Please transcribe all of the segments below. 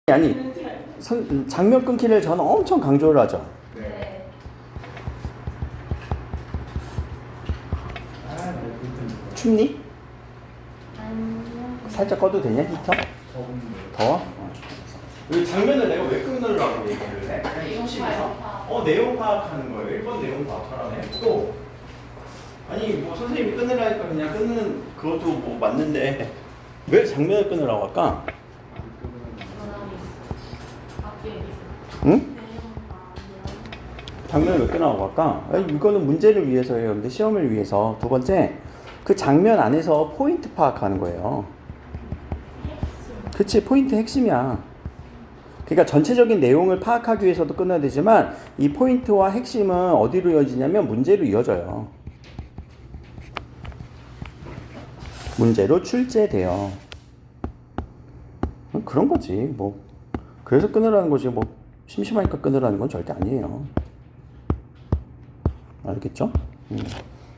아니 장면 끊기를 저는 엄청 강조를 하죠. 네. 춥니? 아니요. 살짝 꺼도 되냐 히터? 더워? 이 장면을 내가 왜 끊으려고 얘기를 해? 내용 파악. 내용 파악하는 거예요. 1번 내용 파악하라네. 또 아니 뭐 선생님이 끊으라니까 그냥 끊는 그것도 뭐 맞는데 왜 장면을 끊으라고 할까? 응? 장면을 왜 끊으라고 할까? 아니, 이거는 문제를 위해서예요. 근데 시험을 위해서. 두 번째, 그 장면 안에서 포인트 파악하는 거예요. 그치, 포인트 핵심이야. 그러니까 전체적인 내용을 파악하기 위해서도 끊어야 되지만 이 포인트와 핵심은 어디로 이어지냐면 문제로 이어져요. 문제로 출제돼요. 그런 거지. 뭐 그래서 끊으라는 거지. 뭐 심심하니까 끊으라는 건 절대 아니에요. 알겠죠?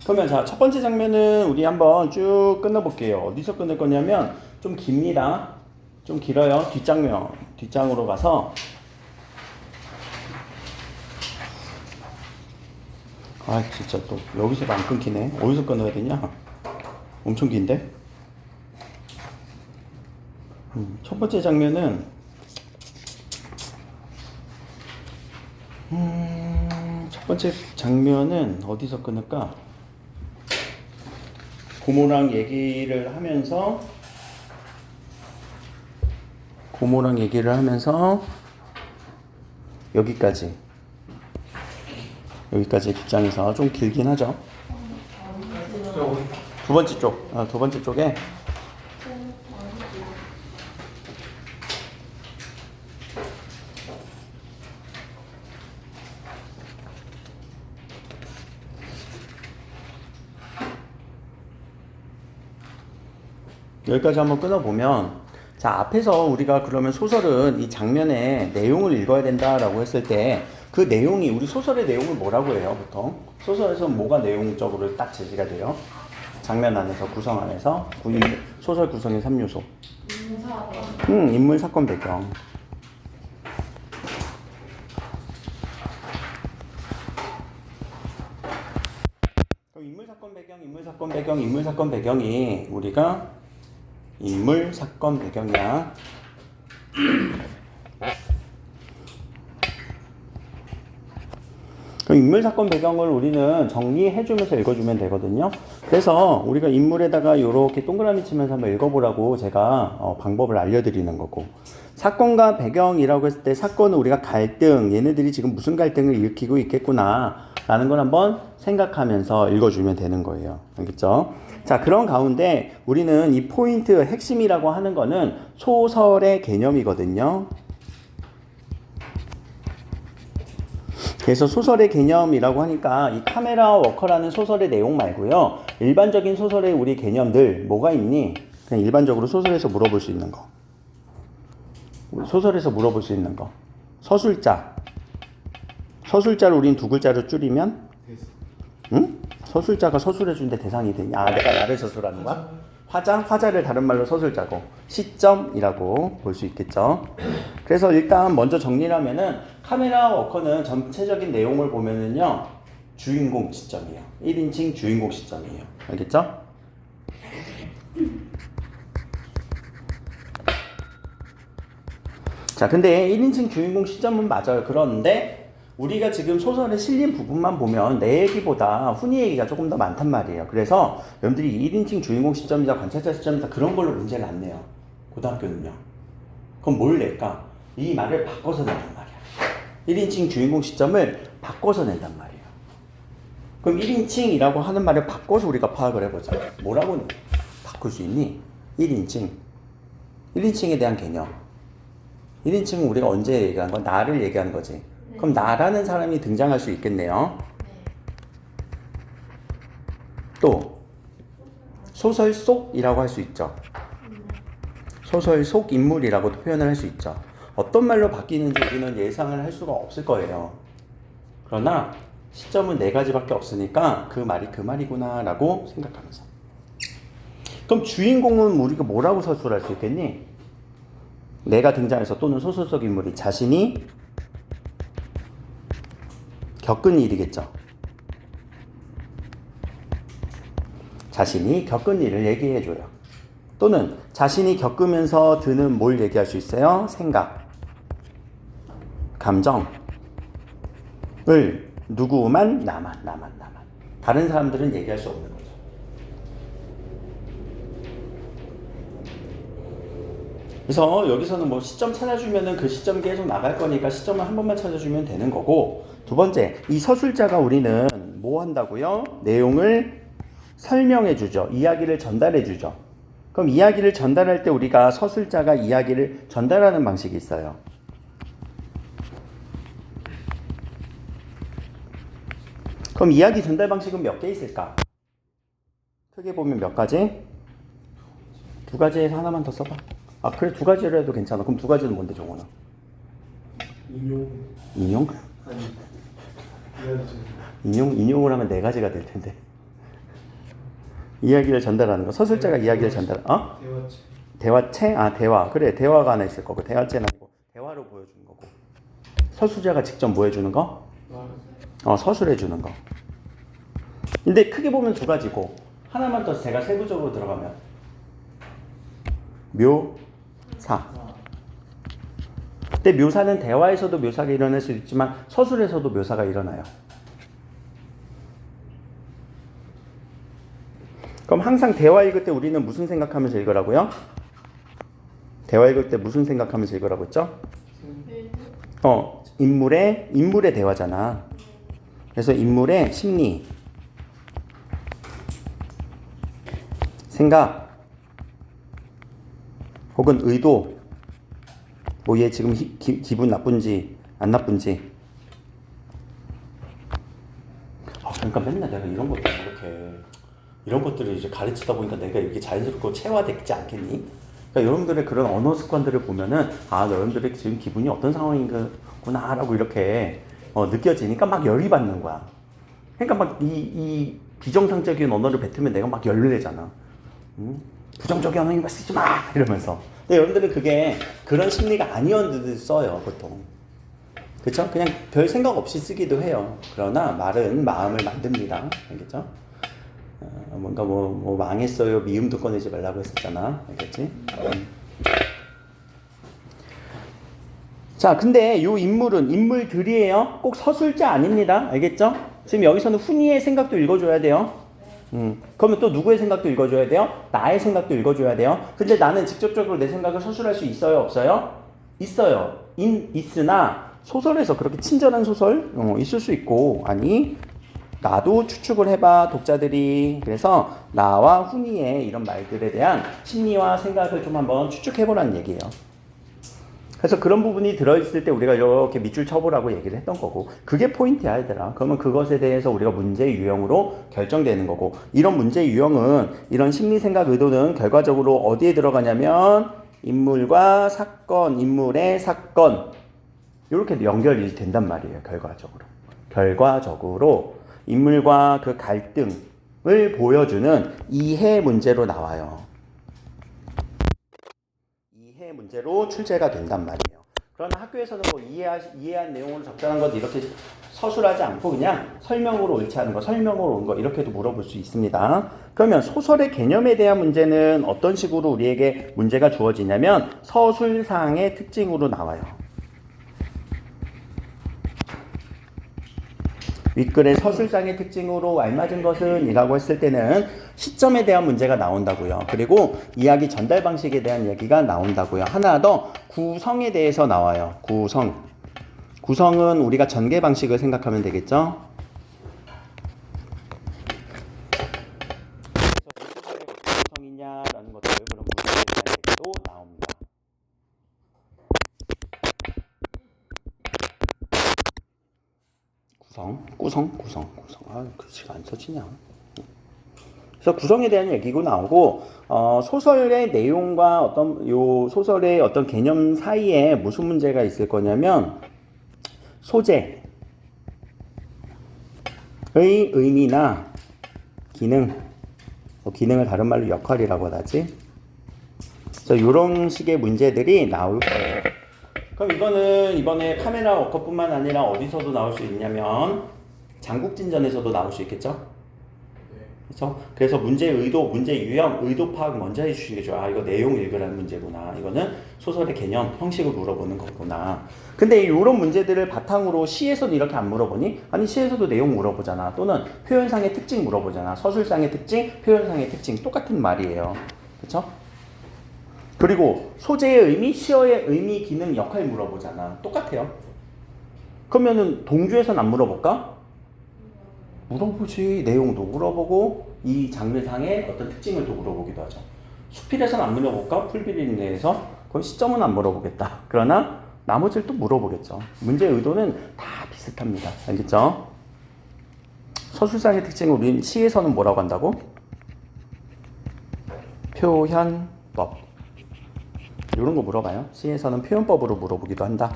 그러면 자, 첫 번째 장면은 우리 한번 쭉 끊어볼게요. 어디서 끊을 거냐면 좀 깁니다. 좀 길어요. 뒷장면. 뒷장으로 가서 아 진짜 또 여기서도 안 끊기네. 어디서 끊어야 되냐? 엄청 긴데? 첫 번째 장면은 첫 번째 장면은 어디서 끊을까? 고모랑 얘기를 하면서 여기까지 뒷장에서 좀 길긴 하죠. 두 번째 쪽에 여기까지 한번 끊어보면, 자, 앞에서 우리가 그러면 소설은 이 장면의 내용을 읽어야 된다라고 했을 때 그 내용이, 우리 소설의 내용을 뭐라고 해요, 보통? 소설에서 뭐가 내용적으로 딱 제시가 돼요? 장면 안에서, 구성 안에서, 소설 구성의 3요소. 인물, 사건, 배경. 그럼 인물, 사건, 배경이 우리가 인물, 사건, 배경이야. 그럼 인물, 사건, 배경을 우리는 정리해주면서 읽어주면 되거든요. 그래서 우리가 인물에다가 이렇게 동그라미 치면서 한번 읽어보라고 제가 방법을 알려드리는 거고, 사건과 배경이라고 했을 때 사건은 우리가 갈등, 얘네들이 지금 무슨 갈등을 일으키고 있겠구나 라는 걸 한번 생각하면서 읽어주면 되는 거예요. 알겠죠? 자, 그런 가운데 우리는 이 포인트, 핵심이라고 하는 거는 소설의 개념이거든요. 그래서 소설의 개념이라고 하니까 이 카메라 워커라는 소설의 내용 말고요, 일반적인 소설의 우리 개념들 뭐가 있니? 그냥 일반적으로 소설에서 물어볼 수 있는 거. 서술자를 우린 두 글자로 줄이면? 응? 서술자가 서술해주는데 대상이 되냐? 내가 나를 서술하는 거야? 화자를 다른 말로 서술자고, 시점이라고 볼 수 있겠죠. 그래서 일단 먼저 정리를 하면은 카메라 워커는 전체적인 내용을 보면은요, 주인공 시점이에요. 1인칭 주인공 시점이에요. 알겠죠? 자, 근데 1인칭 주인공 시점은 맞아요. 그런데 우리가 지금 소설에 실린 부분만 보면 내 얘기보다 훈이 얘기가 조금 더 많단 말이에요. 그래서 여러분들이 1인칭 주인공 시점이다, 관찰자 시점이다, 그런 걸로 문제를 안 내요. 고등학교는요. 그럼 뭘 낼까? 이 말을 바꿔서 낸단 말이야. 1인칭 주인공 시점을 바꿔서 낸단 말이에요. 그럼 1인칭이라고 하는 말을 바꿔서 우리가 파악을 해보자. 뭐라고 바꿀 수 있니? 1인칭에 대한 개념. 1인칭은 우리가 언제 얘기한 건? 나를 얘기하는 거지. 그럼 나라는 사람이 등장할 수 있겠네요. 또 소설 속이라고 할 수 있죠. 소설 속 인물이라고도 표현을 할 수 있죠. 어떤 말로 바뀌는지 우리는 예상을 할 수가 없을 거예요. 그러나 시점은 4가지밖에 없으니까 그 말이 그 말이구나 라고 생각하면서. 그럼 주인공은 우리가 뭐라고 서술할 수 있겠니? 내가 등장해서 또는 소설 속 인물이 자신이 겪은 일이겠죠. 자신이 겪은 일을 얘기해줘요. 또는 자신이 겪으면서 드는 뭘 얘기할 수 있어요? 생각, 감정을 누구만 나만 다른 사람들은 얘기할 수 없는 거죠. 그래서 여기서는 뭐 시점 찾아주면은 그 시점 계속 나갈 거니까 시점을 한 번만 찾아주면 되는 거고, 두 번째, 이 서술자가 우리는 뭐 한다고요? 내용을 설명해 주죠. 이야기를 전달해 주죠. 그럼 이야기를 전달할 때 우리가 서술자가 이야기를 전달하는 방식이 있어요. 그럼 이야기 전달 방식은 몇 개 있을까? 크게 보면 몇 가지? 두 가지에서 하나만 더 써봐. 아 그래, 두 가지로 해도 괜찮아. 그럼 두 가지는 뭔데, 정원아? 인용? 아니, 인용을 하면 네 가지가 될 텐데. 이야기를 전달하는 거. 서술자가 이야기를 전달. 대화체. 대화체? 아 대화. 그래, 대화가 하나 있을 거고, 대화체는 아니고 대화로 보여주는 거고. 서술자가 직접 뭐 해주는 거? 서술해 주는 거. 근데 크게 보면 두 가지고, 하나만 더 제가 세부적으로 들어가면 묘사. 근데 묘사는 대화에서도 묘사가 일어날 수 있지만 서술에서도 묘사가 일어나요. 그럼 항상 대화 읽을 때 우리는 무슨 생각하면서 읽으라고요? 대화 읽을 때 무슨 생각하면서 읽으라고 했죠? 인물의 대화잖아. 그래서 인물의 심리, 생각, 혹은 의도, 뭐 얘 지금 기분 나쁜지 안 나쁜지. 그러니까 맨날 내가 이런 것들을 이제 가르치다 보니까 내가 이렇게 자연스럽고 체화되지 않겠니? 그러니까 여러분들의 그런 언어 습관들을 보면은 여러분들의 지금 기분이 어떤 상황인구나라고 이렇게 느껴지니까 막 열이 받는 거야. 그러니까 막 이 비정상적인 언어를 뱉으면 내가 막 열내잖아. 부정적인 언어만 쓰지 마! 이러면서. 근데 여러분들은 그게 그런 심리가 아니었는데 써요, 보통. 그쵸? 그냥 별 생각 없이 쓰기도 해요. 그러나 말은 마음을 만듭니다. 알겠죠? 뭔가 뭐 망했어요, 미움도 꺼내지 말라고 했었잖아. 알겠지? 자, 근데 요 인물은 인물들이에요. 꼭 서술자 아닙니다. 알겠죠? 지금 여기서는 훈이의 생각도 읽어줘야 돼요. 그러면 또 누구의 생각도 읽어줘야 돼요? 나의 생각도 읽어줘야 돼요. 근데 나는 직접적으로 내 생각을 서술할 수 있어요, 없어요? 있어요. 있으나 소설에서 그렇게 친절한 소설 있을 수 있고, 아니 나도 추측을 해봐, 독자들이. 그래서 나와 훈이의 이런 말들에 대한 심리와 생각을 좀 한번 추측해보라는 얘기예요. 그래서 그런 부분이 들어있을 때 우리가 이렇게 밑줄 쳐보라고 얘기를 했던 거고, 그게 포인트야, 얘들아. 그러면 그것에 대해서 우리가 문제 유형으로 결정되는 거고, 이런 문제 유형은, 이런 심리, 생각, 의도는 결과적으로 어디에 들어가냐면 인물과 사건, 인물의 사건, 이렇게 연결이 된단 말이에요. 결과적으로 인물과 그 갈등을 보여주는 이해 문제로 나와요. 이해 문제로 출제가 된단 말이에요. 그러나 학교에서는 뭐 이해한 내용으로 적절한 것 이렇게 서술하지 않고 그냥 설명으로 옳지 않은 거, 설명으로 온 거 이렇게도 물어볼 수 있습니다. 그러면 소설의 개념에 대한 문제는 어떤 식으로 우리에게 문제가 주어지냐면 서술상의 특징으로 나와요. 윗글의 서술상의 특징으로 알맞은 것은 이라고 했을 때는 시점에 대한 문제가 나온다고요. 그리고 이야기 전달 방식에 대한 얘기가 나온다고요. 하나 더, 구성에 대해서 나와요. 구성은 우리가 전개 방식을 생각하면 되겠죠. 그래서 무슨 구성이냐라는 것들, 그런 구성에 대한 얘기도 나옵니다. 구성. 글씨가 안 써지냐. 그래서 구성에 대한 얘기고 나오고, 소설의 내용과 요 소설의 어떤 개념 사이에 무슨 문제가 있을 거냐면, 소재의 의미나 기능, 기능을 다른 말로 역할이라고 하지. 그래서 이런 식의 문제들이 나올 거예요. 그럼 이거는 이번에 카메라 워커뿐만 아니라 어디서도 나올 수 있냐면 장국진전에서도 나올 수 있겠죠? 그렇죠? 그래서 문제 의도, 문제 유형, 의도 파악 먼저 해주시는 게 좋아요. 아, 이거 내용 읽으라는 문제구나. 이거는 소설의 개념, 형식을 물어보는 거구나. 근데 이런 문제들을 바탕으로 시에서는 이렇게 안 물어보니? 아니, 시에서도 내용 물어보잖아. 또는 표현상의 특징 물어보잖아. 서술상의 특징, 표현상의 특징. 똑같은 말이에요. 그렇죠? 그리고 소재의 의미, 시어의 의미, 기능, 역할 물어보잖아. 똑같아요. 그러면은 동주에서는 안 물어볼까? 물어보지. 내용도 물어보고 이 장르상의 어떤 특징을 또 물어보기도 하죠. 수필에서는 안 물어볼까? 풀비린 내에서 그럼 시점은 안 물어보겠다. 그러나 나머지를 또 물어보겠죠. 문제의 의도는 다 비슷합니다. 알겠죠? 서술상의 특징을 우린 시에서는 뭐라고 한다고? 표현법. 이런 거 물어봐요. 시에서는 표현법으로 물어보기도 한다.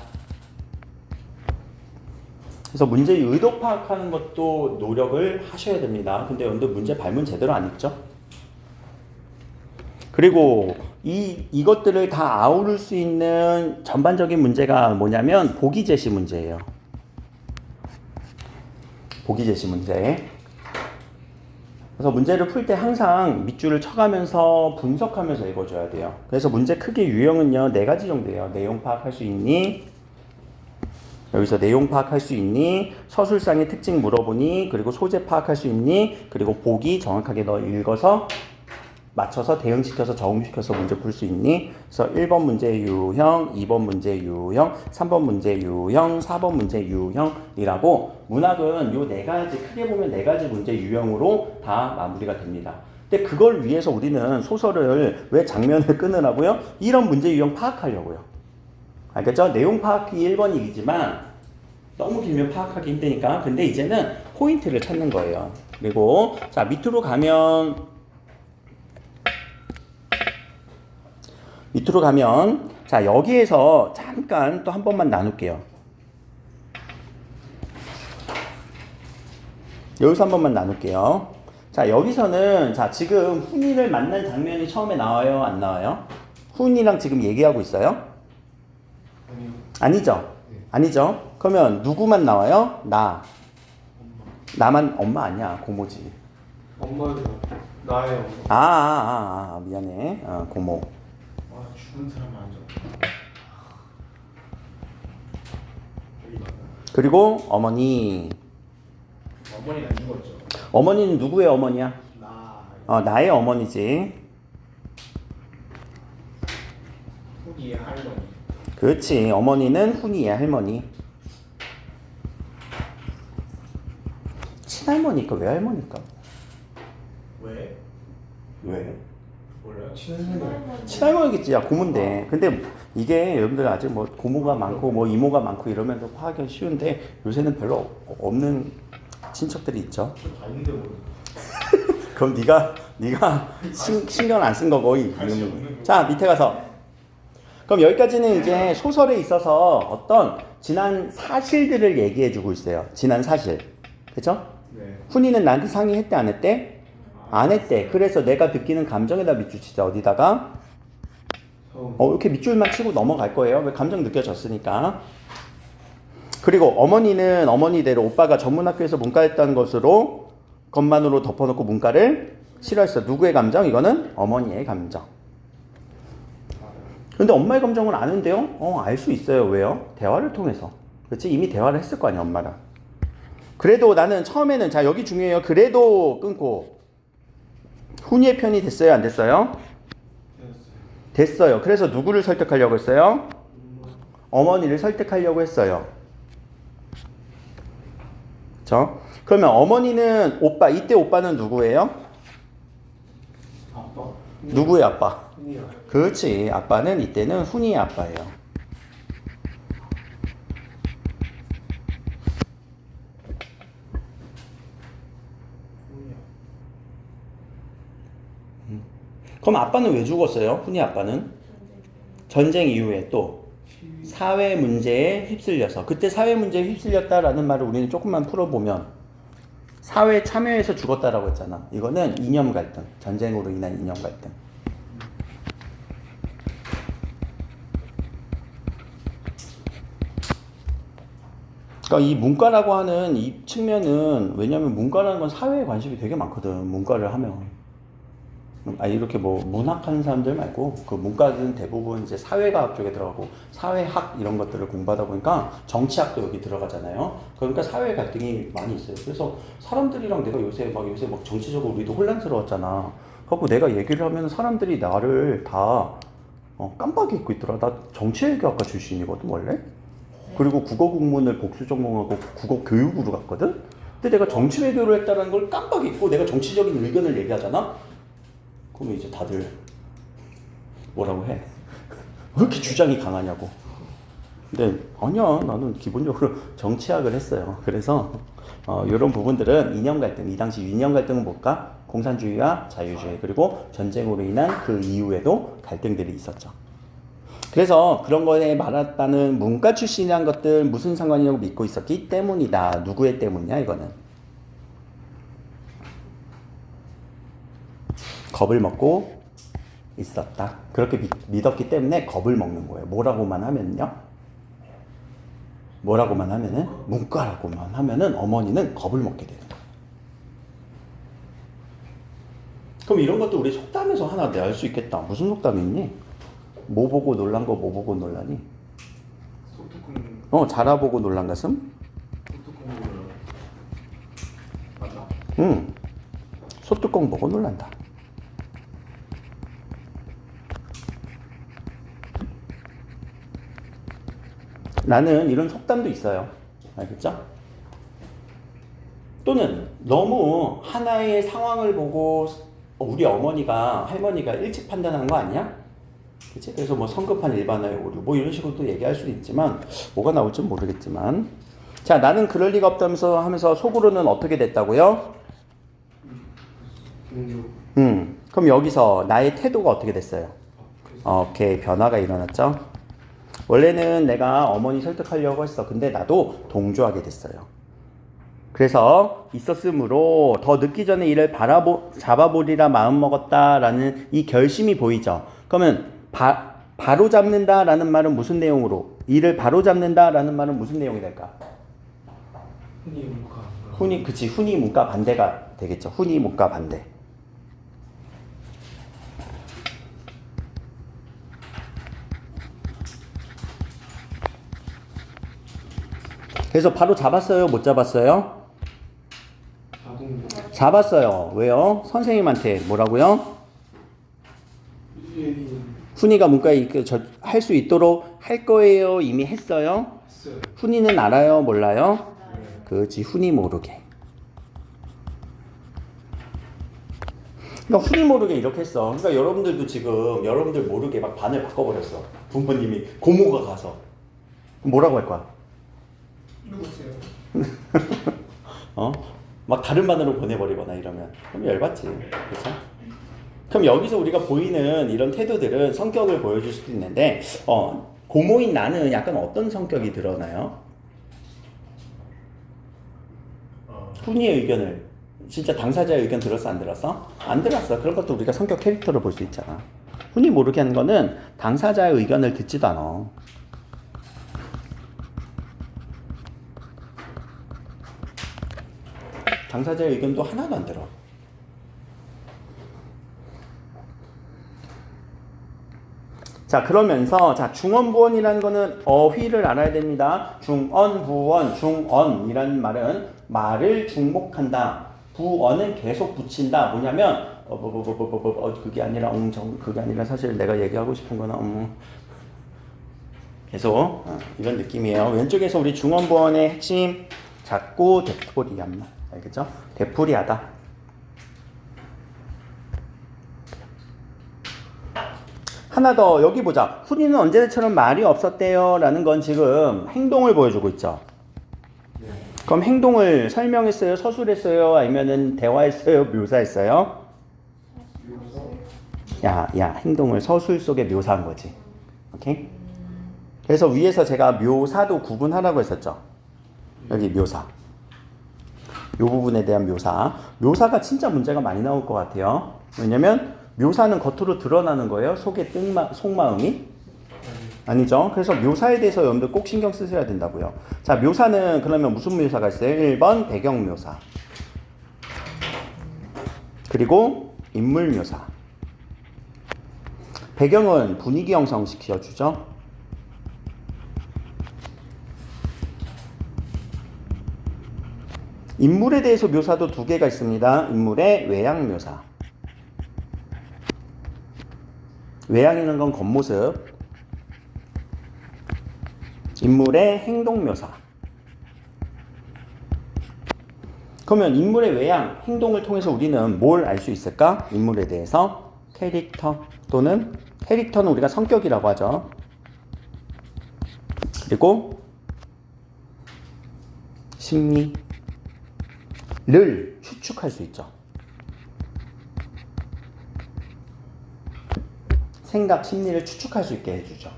그래서 문제의 의도 파악하는 것도 노력을 하셔야 됩니다. 근데 여러분들 문제 발문 제대로 안 읽죠? 그리고 이것들을 다 아우를 수 있는 전반적인 문제가 뭐냐면 보기 제시 문제예요. 보기 제시 문제. 그래서 문제를 풀 때 항상 밑줄을 쳐가면서 분석하면서 읽어줘야 돼요. 그래서 문제 크기 유형은요 4가지 정도예요. 내용 파악할 수 있니? 여기서 내용 파악할 수 있니? 서술상의 특징 물어보니? 그리고 소재 파악할 수 있니? 그리고 보기 정확하게 너 읽어서 맞춰서 대응시켜서 적응시켜서 문제 풀 수 있니? 그래서 1번 문제 유형, 2번 문제 유형, 3번 문제 유형, 4번 문제 유형이라고 문학은 요 4가지, 크게 보면 4가지 문제 유형으로 다 마무리가 됩니다. 근데 그걸 위해서 우리는 소설을 왜 장면을 끊으라고요? 이런 문제 유형 파악하려고요. 알겠죠? 내용 파악이 1번 일이지만 너무 길면 파악하기 힘드니까. 근데 이제는 포인트를 찾는 거예요. 그리고 자 밑으로 가면 자 여기에서 잠깐 또 한 번만 나눌게요. 여기서 한 번만 나눌게요. 자 여기서는 자 지금 훈이를 만난 장면이 처음에 나와요? 안 나와요? 훈이랑 지금 얘기하고 있어요? 아니죠? 아니죠? 그러면 누구만 나와요? 나. 나만 엄마 아니야. 고모지. 엄마도 나의 엄마. 미안해. 고모. 아, 죽은 사람 아니죠. 그리고 어머니. 어머니는 안 죽었죠. 어머니는 누구의 어머니야? 나. 나의 어머니지. 후기의 할머니. 그렇지. 어머니는 훈이의 할머니. 친할머니까 외할머니까? 왜? 왜? 몰라요? 친할머니. 친할머니겠지. 야 고모인데. 근데 이게 여러분들 아직 뭐 고모가 많고 뭐 이모가 많고 이러면 더 파악하기 쉬운데 요새는 별로 없는 친척들이 있죠. 다 있는데 뭐. 그럼 네가 신경 안 쓴 거고. 자 밑에 가서. 그럼 여기까지는 이제 소설에 있어서 어떤 지난 사실들을 얘기해주고 있어요. 지난 사실. 그쵸? 네. 훈이는 나한테 상의했대 안 했대? 안 했대. 그래서 내가 느끼는 감정에다 밑줄 치자. 어디다가? 이렇게 밑줄만 치고 넘어갈 거예요. 왜 감정 느껴졌으니까. 그리고 어머니는 어머니대로 오빠가 전문학교에서 문과했다는 것만으로 덮어놓고 문과를 싫어했어. 누구의 감정? 이거는 어머니의 감정. 근데 엄마의 감정을 아는데요? 알 수 있어요. 왜요? 대화를 통해서. 그렇지? 이미 대화를 했을 거 아니야, 엄마랑. 그래도 나는 처음에는, 자, 여기 중요해요. 그래도 끊고. 훈이의 편이 됐어요? 안 됐어요? 됐어요. 그래서 누구를 설득하려고 했어요? 어머니를 설득하려고 했어요. 그쵸? 그러면 어머니는 오빠, 이때 오빠는 누구예요? 아빠. 누구의 아빠? 훈이요. 그렇지. 아빠는 이때는 훈이의 아빠예요. 훈이요. 그럼 아빠는 왜 죽었어요? 훈이 아빠는? 전쟁 이후에 또 사회 문제에 휩쓸려서. 그때 사회 문제에 휩쓸렸다라는 말을 우리는 조금만 풀어보면 사회 참여해서 죽었다라고 했잖아. 이거는 이념 갈등. 전쟁으로 인한 이념 갈등. 그러니까 이 문과라고 하는 이 측면은 왜냐면 문과라는 건 사회에 관심이 되게 많거든. 문과를 하면. 이렇게 뭐 문학하는 사람들 말고 그 문과는 대부분 이제 사회과학 쪽에 들어가고 사회학 이런 것들을 공부하다 보니까 정치학도 여기 들어가잖아요. 그러니까 사회 갈등이 많이 있어요. 그래서 사람들이랑 내가 요새 막 정치적으로 우리도 혼란스러웠잖아. 그래갖고 내가 얘기를 하면 사람들이 나를 다 깜빡이 잊고 있더라. 나 정치외교학과 출신이거든 원래. 그리고 국어 국문을 복수 전공하고 국어 교육으로 갔거든. 근데 내가 정치외교를 했다는 걸 깜빡 잊고 내가 정치적인 의견을 얘기하잖아. 그러면 이제 다들 뭐라고 해? 왜 이렇게 주장이 강하냐고. 근데 아니야, 나는 기본적으로 정치학을 했어요. 그래서 이런 부분들은 이념 갈등, 이 당시 이념 갈등은 뭘까? 공산주의와 자유주의, 그리고 전쟁으로 인한 그 이후에도 갈등들이 있었죠. 그래서 그런 거에 말았다는 문과 출신이란 것들 무슨 상관이냐고 믿고 있었기 때문이다. 누구의 때문이냐 이거는. 겁을 먹고 있었다. 그렇게 믿었기 때문에 겁을 먹는 거예요. 뭐라고만 하면요? 뭐라고만 하면은? 문과라고만 하면은 어머니는 겁을 먹게 되는 거예요. 그럼 이런 것도 우리 속담에서 하나 낼 수 있겠다. 무슨 속담이 있니? 뭐 보고 놀란 거 뭐 보고 놀라니? 소뚜껑. 자라보고 놀란 가슴? 소뚜껑 맞나? 응. 소뚜껑 보고 놀란다. 나는 이런 속담도 있어요. 알겠죠? 또는 너무 하나의 상황을 보고 우리 어머니가 할머니가 일찍 판단한 거 아니야? 그치? 그래서 뭐 성급한 일반화의 오류 뭐 이런 식으로 또 얘기할 수도 있지만 뭐가 나올지 모르겠지만 자 나는 그럴 리가 없다면서 하면서 속으로는 어떻게 됐다고요? 그럼 여기서 나의 태도가 어떻게 됐어요? 오케이 변화가 일어났죠? 원래는 내가 어머니 설득하려고 했어. 근데 나도 동조하게 됐어요. 그래서 있었으므로 더 늦기 전에 이를 잡아보리라 마음먹었다라는 이 결심이 보이죠. 그러면 바로 잡는다라는 말은 무슨 내용으로? 이를 바로 잡는다라는 말은 무슨 내용이 될까? 훈이 문과. 그치. 훈이 문과 반대가 되겠죠. 훈이 문과 반대. 그래서 바로 잡았어요? 못 잡았어요? 잡았어요. 왜요? 선생님한테 뭐라고요? 훈이가 문과에 할 수 있도록 할 거예요? 이미 했어요? 훈이는 알아요? 몰라요? 그렇지. 훈이 모르게. 그러니까 훈이 모르게 이렇게 했어. 그러니까 여러분들도 지금 여러분들 모르게 막 반을 바꿔버렸어. 부모님이 고모가 가서 뭐라고 할 거야? 누구세요? 막 다른 반으로 보내버리거나 이러면 그럼 열받지. 그렇죠? 그럼 여기서 우리가 보이는 이런 태도들은 성격을 보여줄 수도 있는데 고모인 나는 약간 어떤 성격이 드러나요? 훈이의 의견을 진짜 당사자의 의견 들었어 안 들었어? 안 들었어. 그런 것도 우리가 성격 캐릭터를 볼 수 있잖아. 훈이 모르게 하는 거는 당사자의 의견을 듣지도 않아. 당사자의 의견도 하나도 안 들어. 자 그러면서 중언부언이라는 거는 어휘를 알아야 됩니다. 중언부언, 중언이라는 말은 말을 중복한다. 부언은 계속 붙인다. 뭐냐면 그게 아니라 그게 아니라 사실 내가 얘기하고 싶은 거는 계속 이런 느낌이에요. 왼쪽에서 우리 중언부언의 핵심 작고 되풀이한 말. 알겠죠? 되풀이하다. 하나 더 여기 보자. 훈이는 언제처럼 말이 없었대요 라는 건 지금 행동을 보여주고 있죠. 그럼 행동을 설명했어요? 서술했어요? 아니면은 대화했어요? 묘사했어요? 야 행동을 서술 속에 묘사한 거지. 오케이? 그래서 위에서 제가 묘사도 구분하라고 했었죠. 여기 묘사. 이 부분에 대한 묘사가 진짜 문제가 많이 나올 것 같아요. 왜냐면 묘사는 겉으로 드러나는 거예요. 속의 속마음이. 아니죠. 그래서 묘사에 대해서 여러분들 꼭 신경 쓰셔야 된다고요. 자, 묘사는 그러면 무슨 묘사가 있어요? 1번 배경 묘사. 그리고 인물 묘사. 배경은 분위기 형성시켜주죠. 인물에 대해서 묘사도 두 개가 있습니다. 인물의 외양 묘사. 외양이라는 건 겉모습. 인물의 행동 묘사. 그러면 인물의 외양, 행동을 통해서 우리는 뭘 알 수 있을까? 인물에 대해서 캐릭터 또는 캐릭터는 우리가 성격이라고 하죠. 그리고 심리를 추측할 수 있죠. 생각, 심리를 추측할 수 있게 해주죠.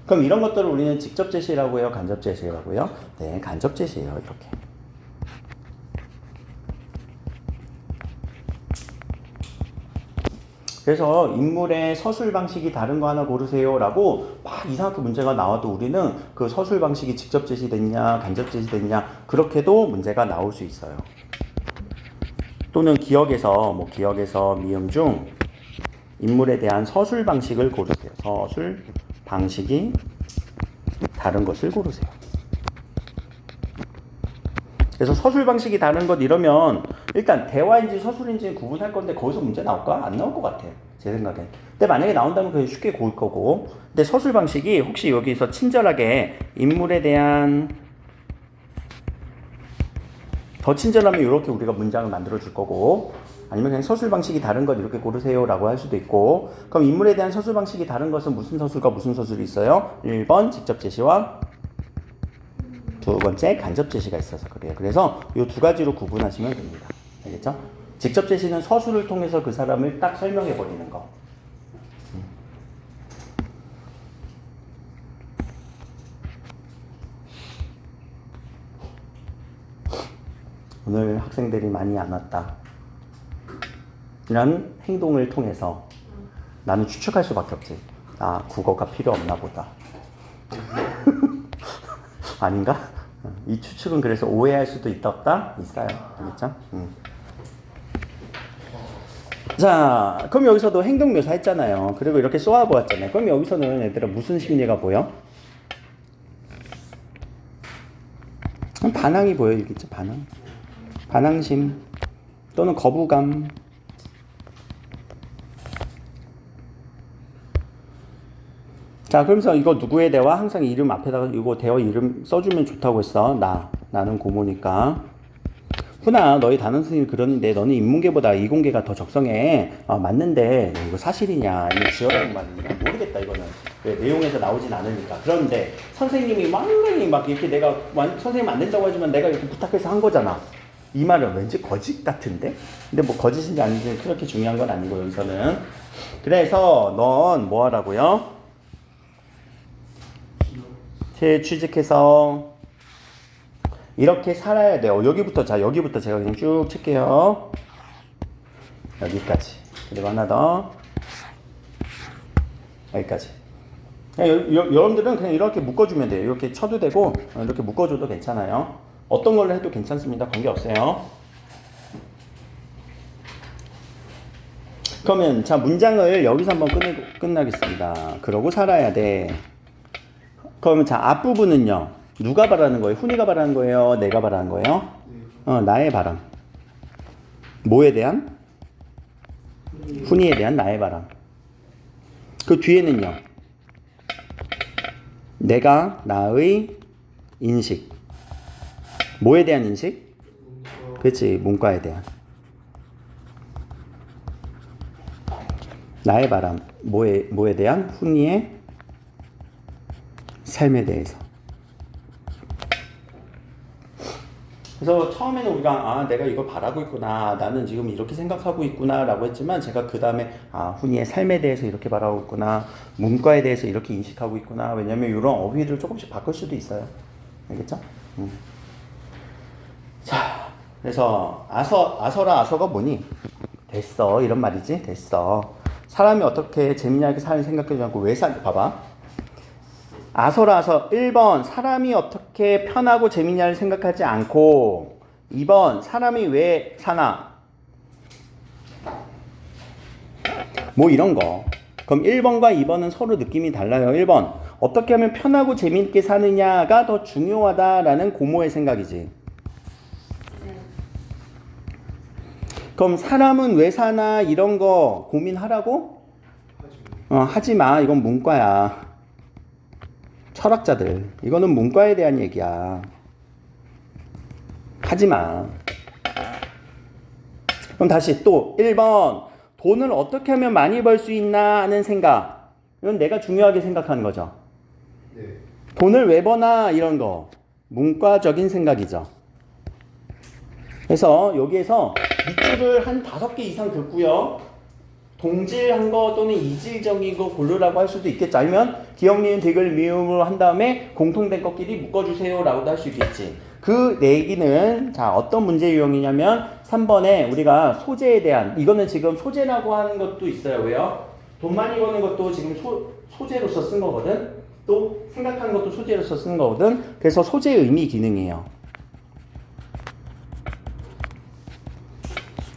그럼 이런 것들을 우리는 직접 제시라고 해요? 간접 제시라고 해요? 네, 간접 제시예요. 이렇게. 그래서 인물의 서술 방식이 다른 거 하나 고르세요 라고 막 이상하게 문제가 나와도 우리는 그 서술 방식이 직접 제시됐냐 간접 제시됐냐 그렇게도 문제가 나올 수 있어요. 또는 기억에서 미음 중 인물에 대한 서술 방식을 고르세요. 서술 방식이 다른 것을 고르세요. 그래서 서술 방식이 다른 것 이러면 일단 대화인지 서술인지 구분할 건데 거기서 문제 나올까? 안 나올 것 같아요. 제 생각엔. 근데 만약에 나온다면 그게 쉽게 고를 거고. 근데 서술 방식이 혹시 여기서 친절하게 인물에 대한 더 친절하면 이렇게 우리가 문장을 만들어 줄 거고 아니면 그냥 서술 방식이 다른 것 이렇게 고르세요 라고 할 수도 있고 그럼 인물에 대한 서술 방식이 다른 것은 무슨 서술과 무슨 서술이 있어요? 1번 직접 제시와 두 번째 간접 제시가 있어서 그래요. 그래서 이 두 가지로 구분하시면 됩니다. 알겠죠? 직접 제시는 서술을 통해서 그 사람을 딱 설명해 버리는 거. 오늘 학생들이 많이 안 왔다. 이런 행동을 통해서 나는 추측할 수밖에 없지. 아, 국어가 필요 없나 보다. 아닌가? 이 추측은 그래서 오해할 수도 있다 없다? 있어요. 알겠죠? 자, 그럼 여기서도 행동 묘사 했잖아요. 그리고 이렇게 쏘아보았잖아요. 그럼 여기서는 얘들아 무슨 심리가 보여? 반항이 보여야겠죠. 반항. 반항심 또는 거부감. 자, 그러면서 이거 누구의 대화? 항상 이름 앞에다가 이거 대화 이름 써주면 좋다고 했어. 나는 고모니까. 훈아, 너희 단원 선생님이 그러는데 너는 인문계보다 이공계가 더 적성해. 맞는데 이거 사실이냐? 이거 지어라는 말이냐? 모르겠다 이거는. 왜 내용에서 나오진 않으니까. 그런데 선생님이 완전히 막 이렇게 내가 선생님 안 된다고 하지만 내가 이렇게 부탁해서 한 거잖아. 이 말은 왠지 거짓 같은데? 근데 뭐 거짓인지 아닌지 그렇게 중요한 건 아니고 여기서는. 그래서 넌 뭐 하라고요? 취직해서 이렇게 살아야 돼요. 여기부터 제가 그냥 쭉 칠게요. 여기까지. 그리고 하나 더. 여기까지. 여러분들은 그냥 이렇게 묶어주면 돼요. 이렇게 쳐도 되고 이렇게 묶어줘도 괜찮아요. 어떤 걸로 해도 괜찮습니다. 관계없어요. 그러면 자 문장을 여기서 한번 끝나겠습니다. 그러고 살아야 돼. 그러면 자 앞부분은요. 누가 바라는 거예요? 훈이가 바라는 거예요? 내가 바라는 거예요? 나의 바람. 뭐에 대한? 훈이에 대한 나의 바람. 그 뒤에는요. 내가 나의 인식. 뭐에 대한 인식? 그렇지. 문과에 대한. 나의 바람. 뭐에 대한? 훈이의 삶에 대해서. 그래서 처음에는 우리가 내가 이걸 바라고 있구나, 나는 지금 이렇게 생각하고 있구나 라고 했지만 제가 그 다음에 훈이의 삶에 대해서 이렇게 바라고 있구나, 문과에 대해서 이렇게 인식하고 있구나. 왜냐면 이런 어휘를 조금씩 바꿀 수도 있어요. 알겠죠? 자, 그래서 아서가 뭐니? 됐어 이런 말이지. 됐어. 사람이 어떻게 재미나게 사는 생각하지 않고 왜 봐봐. 아서라서 1번 사람이 어떻게 편하고 재밌냐를 생각하지 않고 2번 사람이 왜 사나 뭐 이런 거. 그럼 1번과 2번은 서로 느낌이 달라요. 1번 어떻게 하면 편하고 재밌게 사느냐가 더 중요하다라는 고모의 생각이지. 네. 그럼 사람은 왜 사나 이런 거 고민하라고? 하지 마. 이건 문과야. 철학자들. 이거는 문과에 대한 얘기야. 하지 마. 그럼 다시 또 1번. 돈을 어떻게 하면 많이 벌 수 있나 하는 생각. 이건 내가 중요하게 생각하는 거죠. 네. 돈을 왜 버나 이런 거. 문과적인 생각이죠. 그래서 여기에서 밑줄을 한 5개 이상 긋고요. 동질한 거 또는 이질적인 거 고르라고 할 수도 있겠죠. 아니면 기역, 니은, 디귿, 미음으로 한 다음에 공통된 것끼리 묶어주세요 라고도 할 수 있겠지. 그 내기는 자 어떤 문제 유형이냐면 3번에 우리가 소재에 대한 이거는 지금 소재라고 하는 것도 있어요. 왜요? 돈 많이 버는 것도 지금 소재로서 쓴 거거든. 또 생각하는 것도 소재로서 쓴 거거든. 그래서 소재의 의미 기능이에요.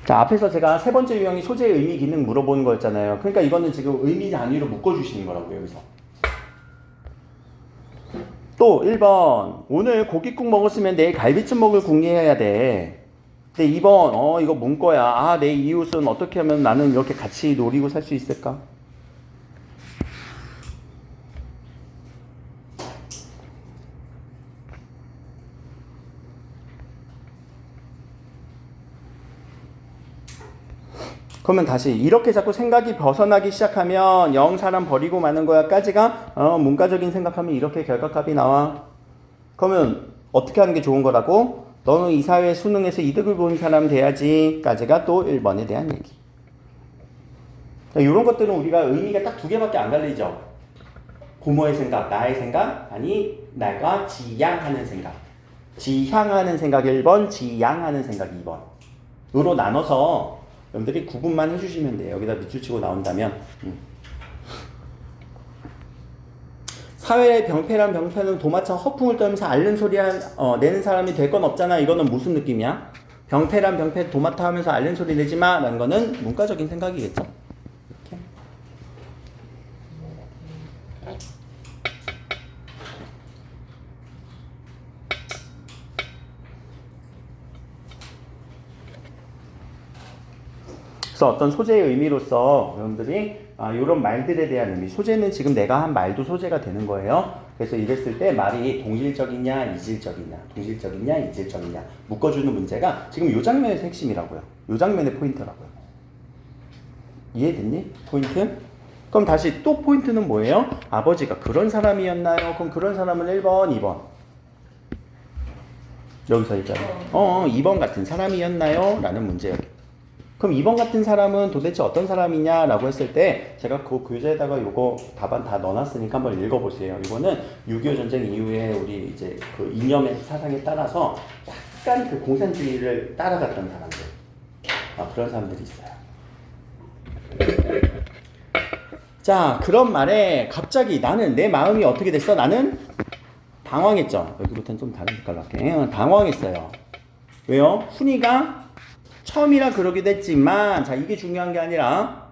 자, 앞에서 제가 세 번째 유형이 소재의 의미 기능 물어보는 거였잖아요. 그러니까 이거는 지금 의미 단위로 묶어주시는 거라고요, 여기서. 또 1번 오늘 고깃국 먹었으면 내일 갈비찜 먹을 궁리해야 돼. 근데 2번 이거 문과야. 아, 내 이웃은 어떻게 하면 나는 이렇게 같이 놀이고 살 수 있을까? 그러면 다시 이렇게 자꾸 생각이 벗어나기 시작하면 영 사람 버리고 마는 거야까지가 문과적인 생각하면 이렇게 결과값이 나와. 그러면 어떻게 하는 게 좋은 거라고? 너는 이 사회 수능에서 이득을 본 사람 돼야지까지가 또 1번에 대한 얘기. 이런 것들은 우리가 의미가 딱 2개밖에 안 갈리죠. 고모의 생각, 나의 생각, 아니 내가 지향하는 생각. 지향하는 생각 1번, 지향하는 생각 2번. 으로 나눠서 여러분들이 구분만 해주시면 돼요. 여기다 밑줄 치고 나온다면. 사회의 병폐란 병폐는 도마처럼 허풍을 떨면서 앓는 소리 내는 사람이 될 건 없잖아. 이거는 무슨 느낌이야? 병폐란 병폐 도마타 하면서 앓는 소리 내지 마 라는 거는 문과적인 생각이겠죠. 이렇게. 그래서 어떤 소재의 의미로서 여러분들이 이런 말들에 대한 의미, 소재는 지금 내가 한 말도 소재가 되는 거예요. 그래서 이랬을 때 말이 동질적이냐 이질적이냐, 동질적이냐 이질적이냐 묶어주는 문제가 지금 이 장면에서 핵심이라고요. 이 장면의 포인트라고요. 이해됐니? 포인트? 그럼 다시 또 포인트는 뭐예요? 아버지가 그런 사람이었나요? 그럼 그런 사람은 1번, 2번. 여기서 있잖아요. 2번 같은 사람이었나요? 라는 문제예요. 그럼 2번 같은 사람은 도대체 어떤 사람이냐라고 했을 때 제가 그 교재에다가 요거 답안 다 넣어놨으니까 한번 읽어보세요. 이거는 6.25 전쟁 이후에 우리 이제 그 이념의 사상에 따라서 약간 그 공산주의를 따라갔던 사람들. 그런 사람들이 있어요. 자, 그런 말에 갑자기 나는 내 마음이 어떻게 됐어? 나는 당황했죠. 여기부터는 좀 다른 색깔로 할게. 당황했어요. 왜요? 훈이가 처음이라 그러기도 했지만 자 이게 중요한 게 아니라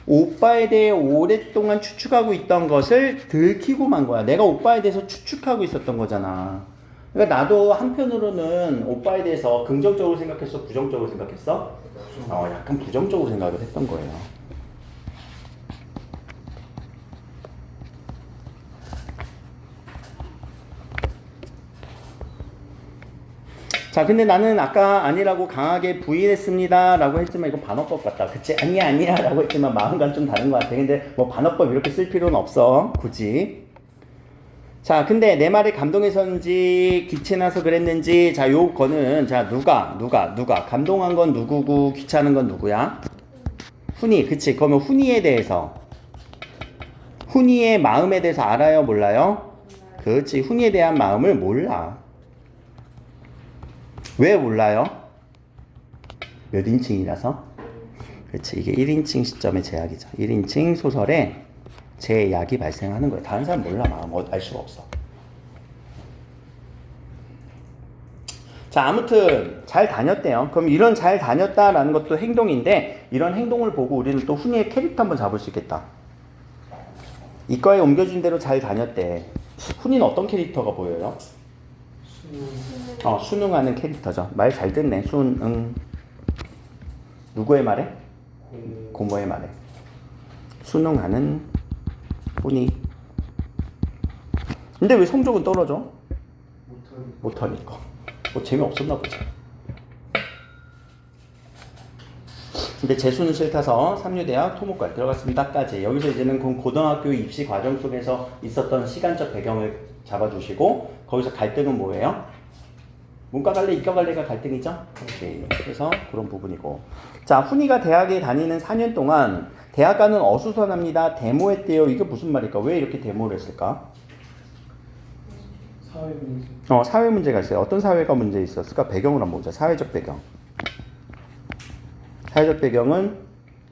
오빠에 대해 오랫동안 추측하고 있던 것을 들키고 만 거야. 내가 오빠에 대해서 추측하고 있었던 거잖아. 그러니까 나도 한편으로는 오빠에 대해서 긍정적으로 생각했어? 부정적으로 생각했어? 약간 부정적으로 생각을 했던 거예요. 자, 근데 나는 아까 아니라고 강하게 부인했습니다 라고 했지만 이건 반어법 같다. 그치? 아니야 라고 했지만 마음과는 좀 다른 것 같아. 근데 뭐 반어법 이렇게 쓸 필요는 없어. 굳이. 자, 근데 내 말에 감동해서인지 귀찮아서 그랬는지 자, 요거는 자, 누가 감동한 건 누구고 귀찮은 건 누구야? 훈이. 그치? 그러면 훈이에 대해서 훈이의 마음에 대해서 알아요? 몰라요? 그렇지. 훈이에 대한 마음을 몰라. 왜 몰라요? 몇 인칭이라서? 그렇지. 이게 1인칭 시점의 제약이죠. 1인칭 소설에 제약이 발생하는 거예요. 다른 사람 몰라. 알 수가 없어. 자, 아무튼 잘 다녔대요. 그럼 이런 잘 다녔다라는 것도 행동인데 이런 행동을 보고 우리는 또 훈이의 캐릭터 한번 잡을 수 있겠다. 이과에 옮겨준 대로 잘 다녔대. 훈이는 어떤 캐릭터가 보여요? 순응하는 캐릭터죠. 말 잘 듣네. 순응. 누구의 말에? 고모의 말에. 순응하는 훈이. 근데 왜 성적은 떨어져? 못하니까. 뭐 재미없었나 보지. 근데 재수는 싫다서 삼류대학 토목과에 들어갔습니다까지. 여기서 이제는 고등학교 입시 과정 속에서 있었던 시간적 배경을 잡아주시고 거기서 갈등은 뭐예요? 문과 갈래, 이과 갈래가 갈등이죠? 오케이. 그래서 그런 부분이고. 자, 훈이가 대학에 다니는 4년 동안 대학 가는 어수선합니다. 데모했대요. 이게 무슨 말일까? 왜 이렇게 데모를 했을까? 사회 문제. 사회 문제가 있어요. 어떤 사회가 문제 있었을까? 배경을 한번 보자. 사회적 배경. 사회적 배경은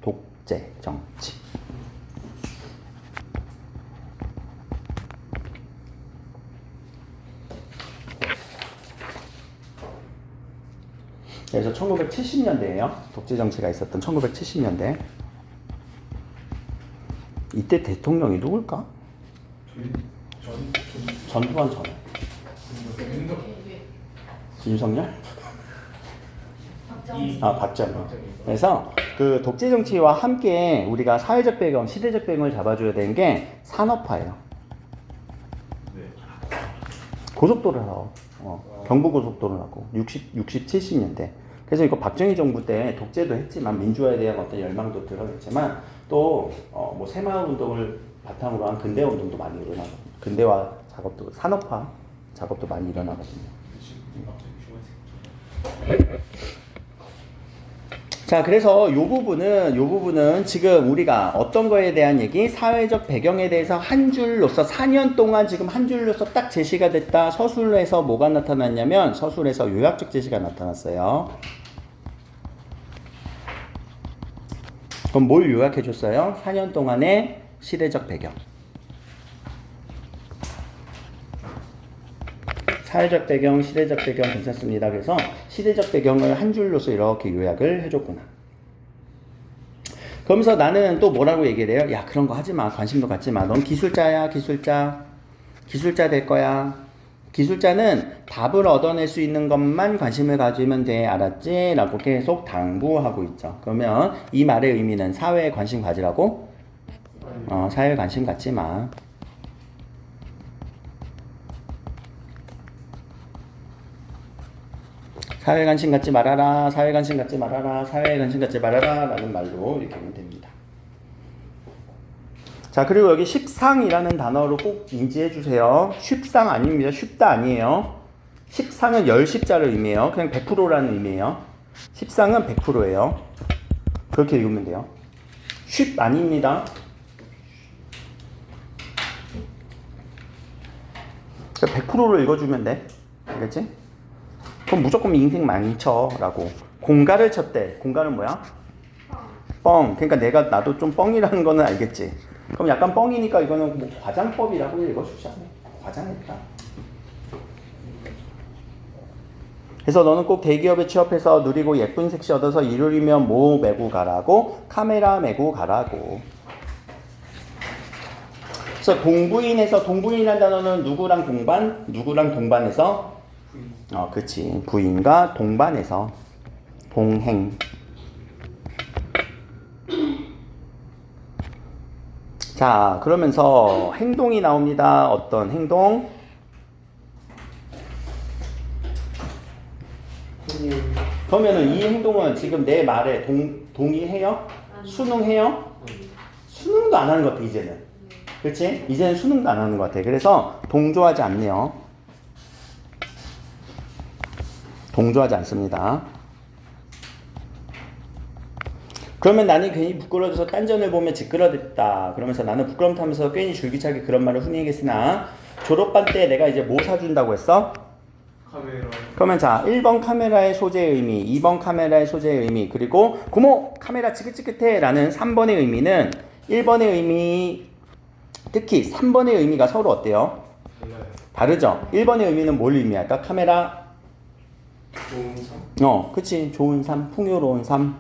독재 정치. 그래서 1970년대예요. 독재 정치가 있었던 1970년대. 이때 대통령이 누굴까? 전두환 전에. 윤석열? 박정희. 그래서 그 독재 정치와 함께 우리가 사회적 배경, 시대적 배경을 잡아줘야 되는 게 산업화예요. 고속도로라고. 경부고속도로라고. 60, 70년대. 그래서 이거 박정희 정부 때 독재도 했지만 민주화에 대한 어떤 열망도 드러냈지만 또 뭐 새마을 운동을 바탕으로 한 근대화 운동도 많이 일어나거든요. 근대화 작업도, 산업화 작업도 많이 일어나거든요. 자, 그래서 요 부분은 지금 우리가 어떤 거에 대한 얘기, 사회적 배경에 대해서 한 줄로서 4년 동안 지금 한 줄로서 딱 제시가 됐다. 서술에서 뭐가 나타났냐면 서술에서 요약적 제시가 나타났어요. 그럼 뭘 요약해 줬어요? 4년 동안의 시대적 배경. 사회적 배경, 시대적 배경 괜찮습니다. 그래서 시대적 배경을 한 줄로서 이렇게 요약을 해줬구나. 그러면서 나는 또 뭐라고 얘기를 해요? 야, 그런 거 하지 마. 관심도 갖지 마. 넌 기술자야, 기술자. 기술자 될 거야. 기술자는 답을 얻어낼 수 있는 것만 관심을 가지면 돼. 알았지? 라고 계속 당부하고 있죠. 그러면 이 말의 의미는 사회에 관심 가지라고? 사회에 관심 갖지 마. 사회 관심 갖지 말아라, 사회 관심 갖지 말아라, 사회에 관심 갖지 말아라 라는 말로 이렇게 하면 됩니다. 자, 그리고 여기 십상이라는 단어로 꼭 인지해 주세요. 쉽상 아닙니다. 쉽다 아니에요. 십상은 열십자를 의미해요. 그냥 100%라는 의미예요. 십상은 100%예요. 그렇게 읽으면 돼요. 쉽 아닙니다. 100%로 읽어주면 돼. 알겠지? 그럼 무조건 인생 망쳐 라고. 공가를 쳤대. 공가는 뭐야? 뻥. 그러니까 나도 좀 뻥이라는 거는 알겠지. 그럼 약간 뻥이니까 이거는 뭐 과장법이라고 읽어주지 않아요? 과장했다. 그래서 너는 꼭 대기업에 취업해서 누리고 예쁜 색시 얻어서 이루려면 뭐 메고 가라고? 카메라 메고 가라고. 그래서 동부인이라는 단어는 누구랑 동반? 누구랑 동반해서? 그치. 부인과 동반해서 동행. 자, 그러면서 행동이 나옵니다. 어떤 행동? 그러면은 이 행동은 지금 내 말에 동의해요? 순응해요? 순응도 안 하는 것 같아, 이제는. 그렇지? 이제는 순응도 안 하는 것 같아. 그래서 동조하지 않네요. 동조하지 않습니다. 그러면 나는 괜히 부끄러워져서 딴전을 보면 찌끄러졌다. 그러면서 나는 부끄럼 타면서 괜히 줄기차게 그런 말을 흔히 얘기했으나 졸업반 때 내가 이제 뭐 사준다고 했어? 카메라. 그러면 자, 1번 카메라의 소재의 의미, 2번 카메라의 소재의 의미, 그리고 고모 카메라 지긋지긋해 라는 3번의 의미는 1번의 의미 특히 3번의 의미가 서로 어때요? 달라요. 다르죠? 1번의 의미는 뭘 의미할까? 카메라 좋은 삶. 그치. 좋은 삶, 풍요로운 삶.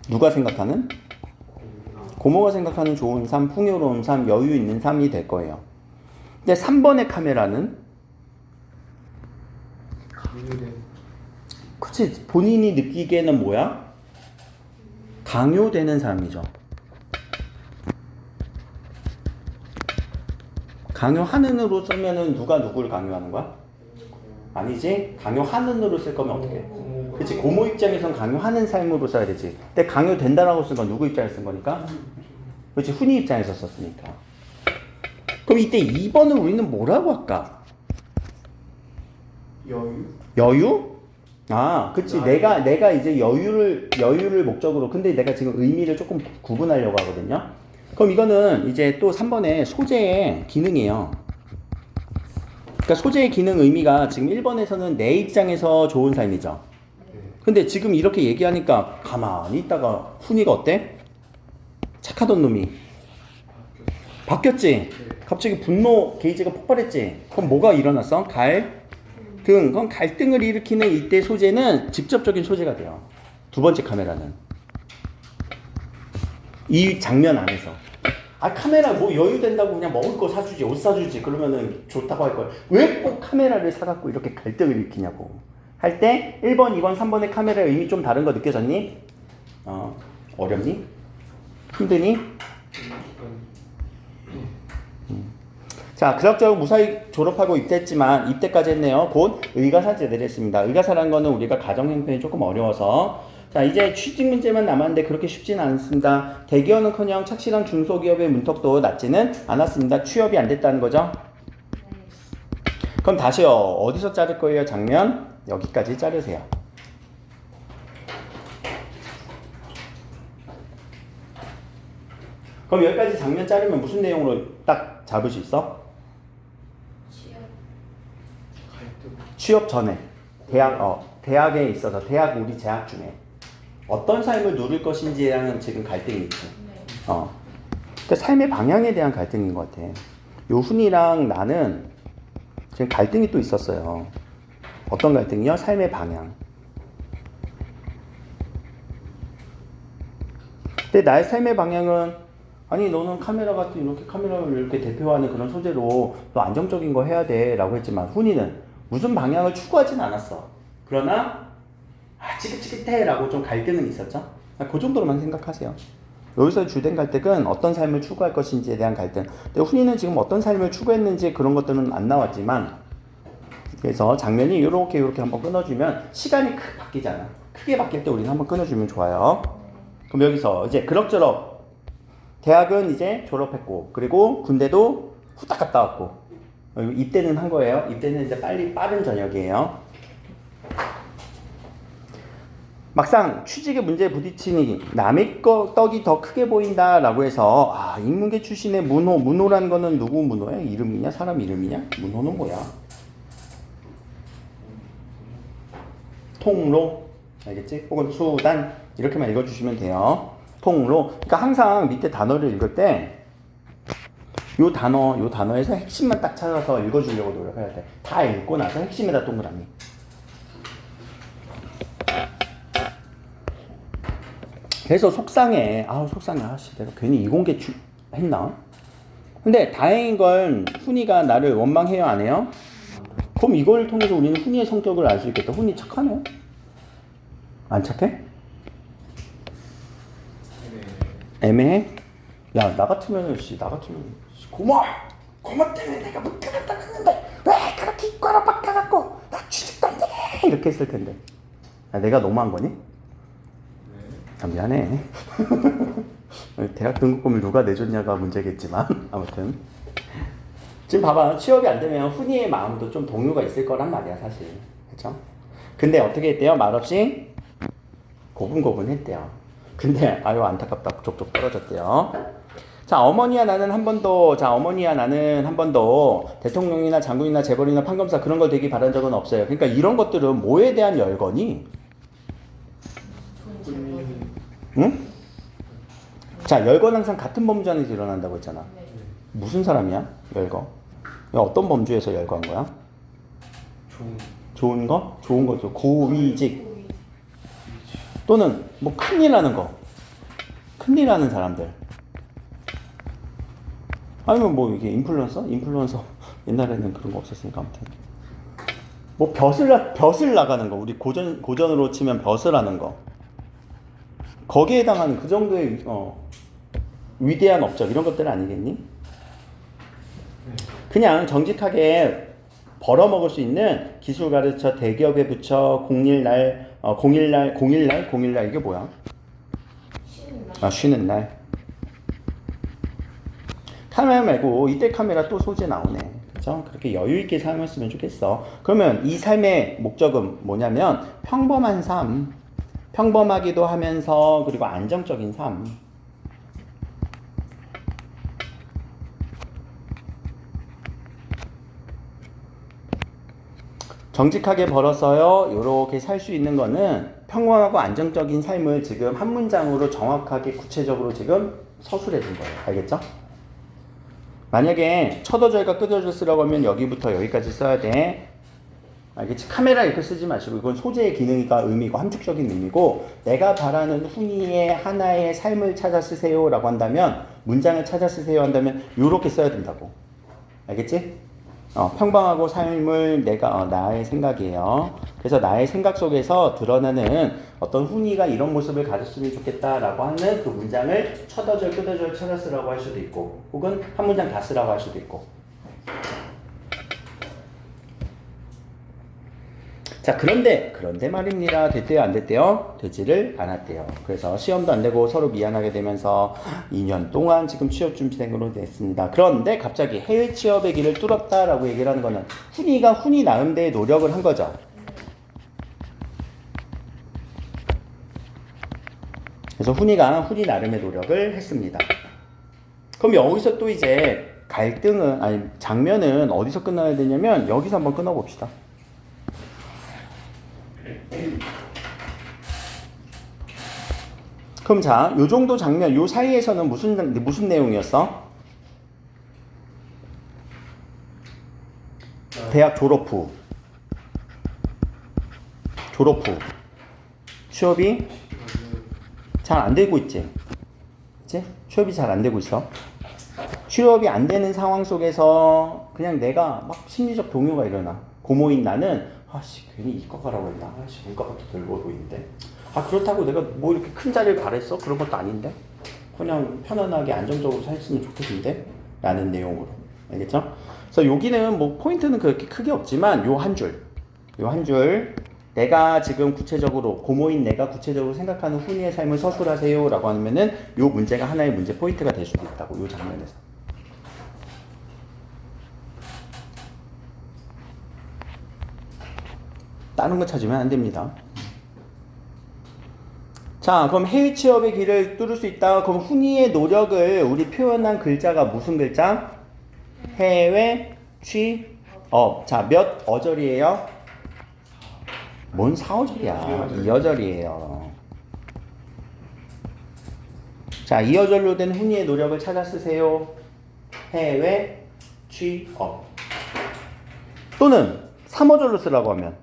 누가 생각하는? 고모가 생각하는 좋은 삶, 풍요로운 삶, 여유 있는 삶이 될 거예요. 근데 3번의 카메라는? 강요된. 그치. 본인이 느끼기에는 뭐야? 강요되는 삶이죠. 강요하는으로 쓰면은 누가 누구를 강요하는 거야? 아니지. 강요하는으로 쓸 거면 어떻게 해? 그치. 고모 입장에선 강요하는 삶으로 써야 되지. 근데 강요된다라고 쓴 건 누구 입장에서 쓴 거니까? 그렇지. 훈이 입장에서 썼으니까. 그럼 이때 2번을 우리는 뭐라고 할까? 여유. 여유? 아, 그치. 내가 이제 여유를 목적으로. 근데 내가 지금 의미를 조금 구분하려고 하거든요. 그럼 이거는 이제 또 3번의 소재의 기능이에요. 그러니까 소재의 기능 의미가 지금 1번에서는 내 입장에서 좋은 삶이죠. 네. 근데 지금 이렇게 얘기하니까 가만히 있다가 훈이가 어때? 착하던 놈이 바뀌었지? 네. 갑자기 분노 게이지가 폭발했지? 그럼 뭐가 일어났어? 갈등. 그럼 갈등을 일으키는 이때 소재는 직접적인 소재가 돼요. 두 번째 카메라는. 이 장면 안에서. 아, 카메라 뭐 여유 된다고 그냥 먹을 거 사주지, 옷 사주지. 그러면은 좋다고 할 거야. 왜 꼭 카메라를 사갖고 이렇게 갈등을 일으키냐고. 할 때 1번, 2번, 3번의 카메라의 의미 좀 다른 거 느껴졌니? 어렵니? 힘드니? 자, 그럭저럭 무사히 졸업하고 입대했지만 입대까지 했네요. 곧 의가사제대를 했습니다. 의가사라는 거는 우리가 가정 형편이 조금 어려워서 자, 이제 취직 문제만 남았는데 그렇게 쉽지는 않습니다. 대기업은커녕 착실한 중소기업의 문턱도 낮지는 않았습니다. 취업이 안 됐다는 거죠? 그럼 다시요. 어디서 자를 거예요? 장면 여기까지 자르세요. 그럼 여기까지 장면 자르면 무슨 내용으로 딱 잡을 수 있어? 갈등. 취업 전에 대학에 있어서 대학 우리 재학 중에 어떤 삶을 누릴 것인지에 대한 지금 갈등이 있지. 그러니까 삶의 방향에 대한 갈등인 것 같아. 요 훈이랑 나는 지금 갈등이 또 있었어요. 어떤 갈등이요? 삶의 방향. 근데 나의 삶의 방향은 아니 너는 카메라 같은 이렇게 카메라를 이렇게 대표하는 그런 소재로 너 안정적인 거 해야 돼 라고 했지만 훈이는 무슨 방향을 추구하진 않았어. 그러나 찌긋찌긋해 라고 좀 갈등은 있었죠. 그 정도로만 생각하세요. 여기서 주된 갈등은 어떤 삶을 추구할 것인지에 대한 갈등. 근데 훈이는 지금 어떤 삶을 추구했는지 그런 것들은 안 나왔지만 그래서 장면이 이렇게 한번 끊어주면 시간이 크게 바뀌잖아. 크게 바뀔 때 우리는 한번 끊어주면 좋아요. 그럼 여기서 이제 그럭저럭 대학은 이제 졸업했고 그리고 군대도 후딱 갔다 왔고 입대는 한 거예요. 입대는 이제 빠른 저녁이에요. 막상 취직의 문제에 부딪히니 남의 떡이 더 크게 보인다라고 해서 인문계 출신의 문호라는 거는 누구 문호야? 이름이냐? 사람 이름이냐? 문호는 뭐야? 통로 알겠지? 혹은 수단 이렇게만 읽어주시면 돼요. 통로. 그러니까 항상 밑에 단어를 읽을 때 요 단어에서 핵심만 딱 찾아서 읽어주려고 노력해야 돼. 다 읽고 나서 핵심에다 동그라미. 그래서 속상해. 속상해. 내가 괜히 이공계 했나? 근데 다행인 건 훈이가 나를 원망해요, 안 해요? 그럼 이걸 통해서 우리는 훈이의 성격을 알 수 있겠다. 훈이 착하네? 안 착해? 애매해? 야, 나 같으면 고마 때문에 내가 못 가겠다 했는데 왜 그렇게 이과로 바꿔갖고 나 취직도 안 되게 이렇게 했을 텐데. 내가 너무한 거니? 미안해. 대학 등록금을 누가 내줬냐가 문제겠지만 아무튼 지금 봐봐. 취업이 안 되면 훈이의 마음도 좀 동요가 있을 거란 말이야 사실. 그쵸? 근데 어떻게 했대요? 말없이 고분고분했대요. 근데 안타깝다. 족족 떨어졌대요. 자, 어머니와 나는 한 번도 대통령이나 장군이나 재벌이나 판검사 그런 걸 되기 바란 적은 없어요. 그러니까 이런 것들은 뭐에 대한 열거니? 응? 자, 열건 항상 같은 범주 안에서 일어난다고 했잖아. 네. 무슨 사람이야? 열거. 어떤 범주에서 열거한 거야? 좋은 거? 좋은 거죠. 고위직. 또는 뭐 큰일 나는 거. 큰일 나는 사람들. 아니면 뭐 이게 인플루언서? 인플루언서 옛날에는 그런 거 없었으니까 아무튼. 뭐 벼슬 나가는 거. 우리 고전으로 치면 벼슬 하는 거. 거기에 해당하는 그 정도의 위대한 업적 이런 것들 아니겠니? 그냥 정직하게 벌어먹을 수 있는 기술 가르쳐 대기업에 붙여 공일날 이게 뭐야? 쉬는 날. 아, 쉬는 날. 카메라 말고 이때 카메라 또 소재 나오네. 그렇죠? 그렇게 여유 있게 살았으면 좋겠어. 그러면 이 삶의 목적은 뭐냐면 평범한 삶, 평범하기도 하면서 그리고 안정적인 삶. 정직하게 벌어서요, 요렇게 살 수 있는 거는 평범하고 안정적인 삶을 지금 한 문장으로 정확하게 구체적으로 지금 서술해 준 거예요. 알겠죠? 만약에 첫어절과 끝어절 쓰라고 하면 여기부터 여기까지 써야 돼. 알겠지? 카메라 이렇게 쓰지 마시고 이건 소재의 기능이가 의미고 함축적인 의미고 내가 바라는 훈이의 하나의 삶을 찾아 쓰세요 라고 한다면 문장을 찾아 쓰세요 한다면 요렇게 써야 된다고. 알겠지? 평범하고 삶을 나의 생각이에요. 그래서 나의 생각 속에서 드러나는 어떤 훈이가 이런 모습을 가졌으면 좋겠다라고 하는 그 문장을 첫어절, 끝어절 찾아 쓰라고 할 수도 있고 혹은 한 문장 다 쓰라고 할 수도 있고. 자, 그런데 말입니다. 됐대요, 안 됐대요? 되지를 않았대요. 그래서 시험도 안 되고 서로 미안하게 되면서 2년 동안 지금 취업 준비생으로 됐습니다. 그런데 갑자기 해외 취업의 길을 뚫었다라고 얘기를 하는 거는 훈이가 훈이 나름대로의 노력을 한 거죠. 그래서 훈이가 훈이 나름의 노력을 했습니다. 그럼 여기서 또 이제 장면은 어디서 끝나야 되냐면 여기서 한번 끊어봅시다. 그럼 자, 요 정도 장면, 요 사이에서는 무슨 내용이었어? 대학 졸업 후 취업이 잘 안 되고 있지? 그치? 취업이 잘 안 되고 있어. 취업이 안 되는 상황 속에서 그냥 내가 막 심리적 동요가 일어나. 고모인 나는 괜히 이과 가라고 했나? 문과가 더 덜 보이는데. 그렇다고 내가 뭐 이렇게 큰 자리를 바랬어? 그런 것도 아닌데. 그냥 편안하게 안정적으로 살았으면 좋겠는데? 라는 내용으로. 알겠죠? 그래서 여기는 뭐 포인트는 그렇게 크게 없지만 요 한 줄. 내가 지금 구체적으로 고모인 내가 구체적으로 생각하는 훈이의 삶을 서술하세요 라고 하면은 요 문제가 하나의 문제 포인트가 될 수도 있다고. 요 장면에서. 다른 거 찾으면 안 됩니다. 자, 그럼 해외 취업의 길을 뚫을 수 있다. 그럼 훈이의 노력을 우리 표현한 글자가 무슨 글자? 해외 취업. 자, 몇 어절이에요? 뭔 4어절이야? 2어절이에요. 자, 2어절로 된 훈이의 노력을 찾아 쓰세요. 해외 취업. 또는 3어절로 쓰라고 하면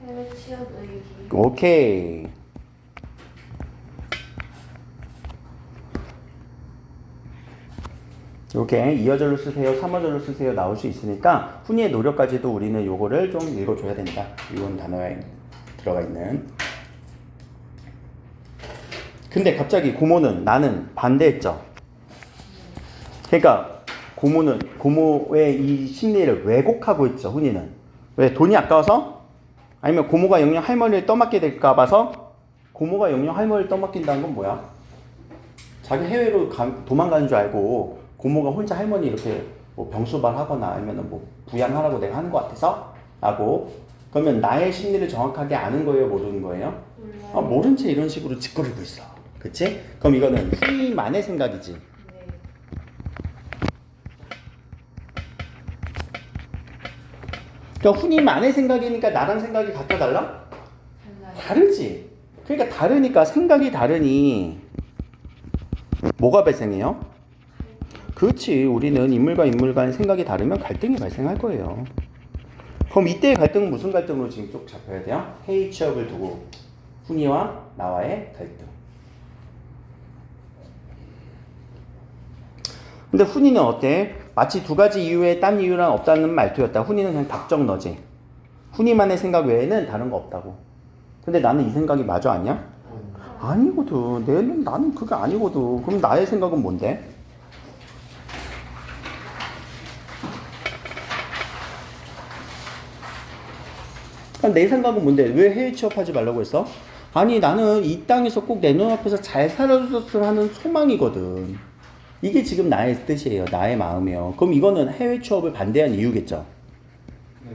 해외 취업 의기. 오케이. 이렇게 2어절로 쓰세요, 3어절로 쓰세요 나올 수 있으니까 훈이의 노력까지도 우리는 요거를 좀 읽어줘야 된다. 이런 단어에 들어가 있는. 근데 갑자기 고모는 나는 반대했죠. 그러니까 고모의 이 심리를 왜곡하고 있죠. 훈이는. 왜? 돈이 아까워서? 아니면 고모가 영영 할머니를 떠맡게 될까 봐서? 고모가 영영 할머니를 떠맡긴다는 건 뭐야? 자기 해외로 도망가는 줄 알고 고모가 혼자 할머니 이렇게 뭐 병수발하거나 아니면 뭐 부양하라고 내가 하는 것 같아서? 라고. 그러면 나의 심리를 정확하게 아는 거예요? 모르는 거예요? 몰라요. 모른 채 이런 식으로 짓거리고 있어. 그치? 그럼 이거는 훈이만의 생각이지. 네. 그러니까 훈이만의 생각이니까 나랑 생각이 같아 달라? 달라요. 다르지. 그러니까 다르니까 생각이 다르니 뭐가 발생해요? 그렇지. 우리는 인물과 인물 간 생각이 다르면 갈등이 발생할 거예요. 그럼 이때의 갈등은 무슨 갈등으로 지금 쭉 잡혀야 돼요? 회의 취업을 두고 훈이와 나와의 갈등. 근데 훈이는 어때? 마치 두 가지 이유에 딴 이유란 없다는 말투였다. 훈이는 그냥 답정 너지. 훈이만의 생각 외에는 다른 거 없다고. 근데 나는 이 생각이 맞아 아니야? 아니거든. 나는 그게 아니거든. 그럼 나의 생각은 뭔데? 내 생각은 뭔데? 왜 해외 취업하지 말라고 했어? 아니 나는 이 땅에서 꼭 내 눈앞에서 잘 살아줬으면 하는 소망이거든. 이게 지금 나의 뜻이에요. 나의 마음이에요. 그럼 이거는 해외 취업을 반대한 이유겠죠? 네.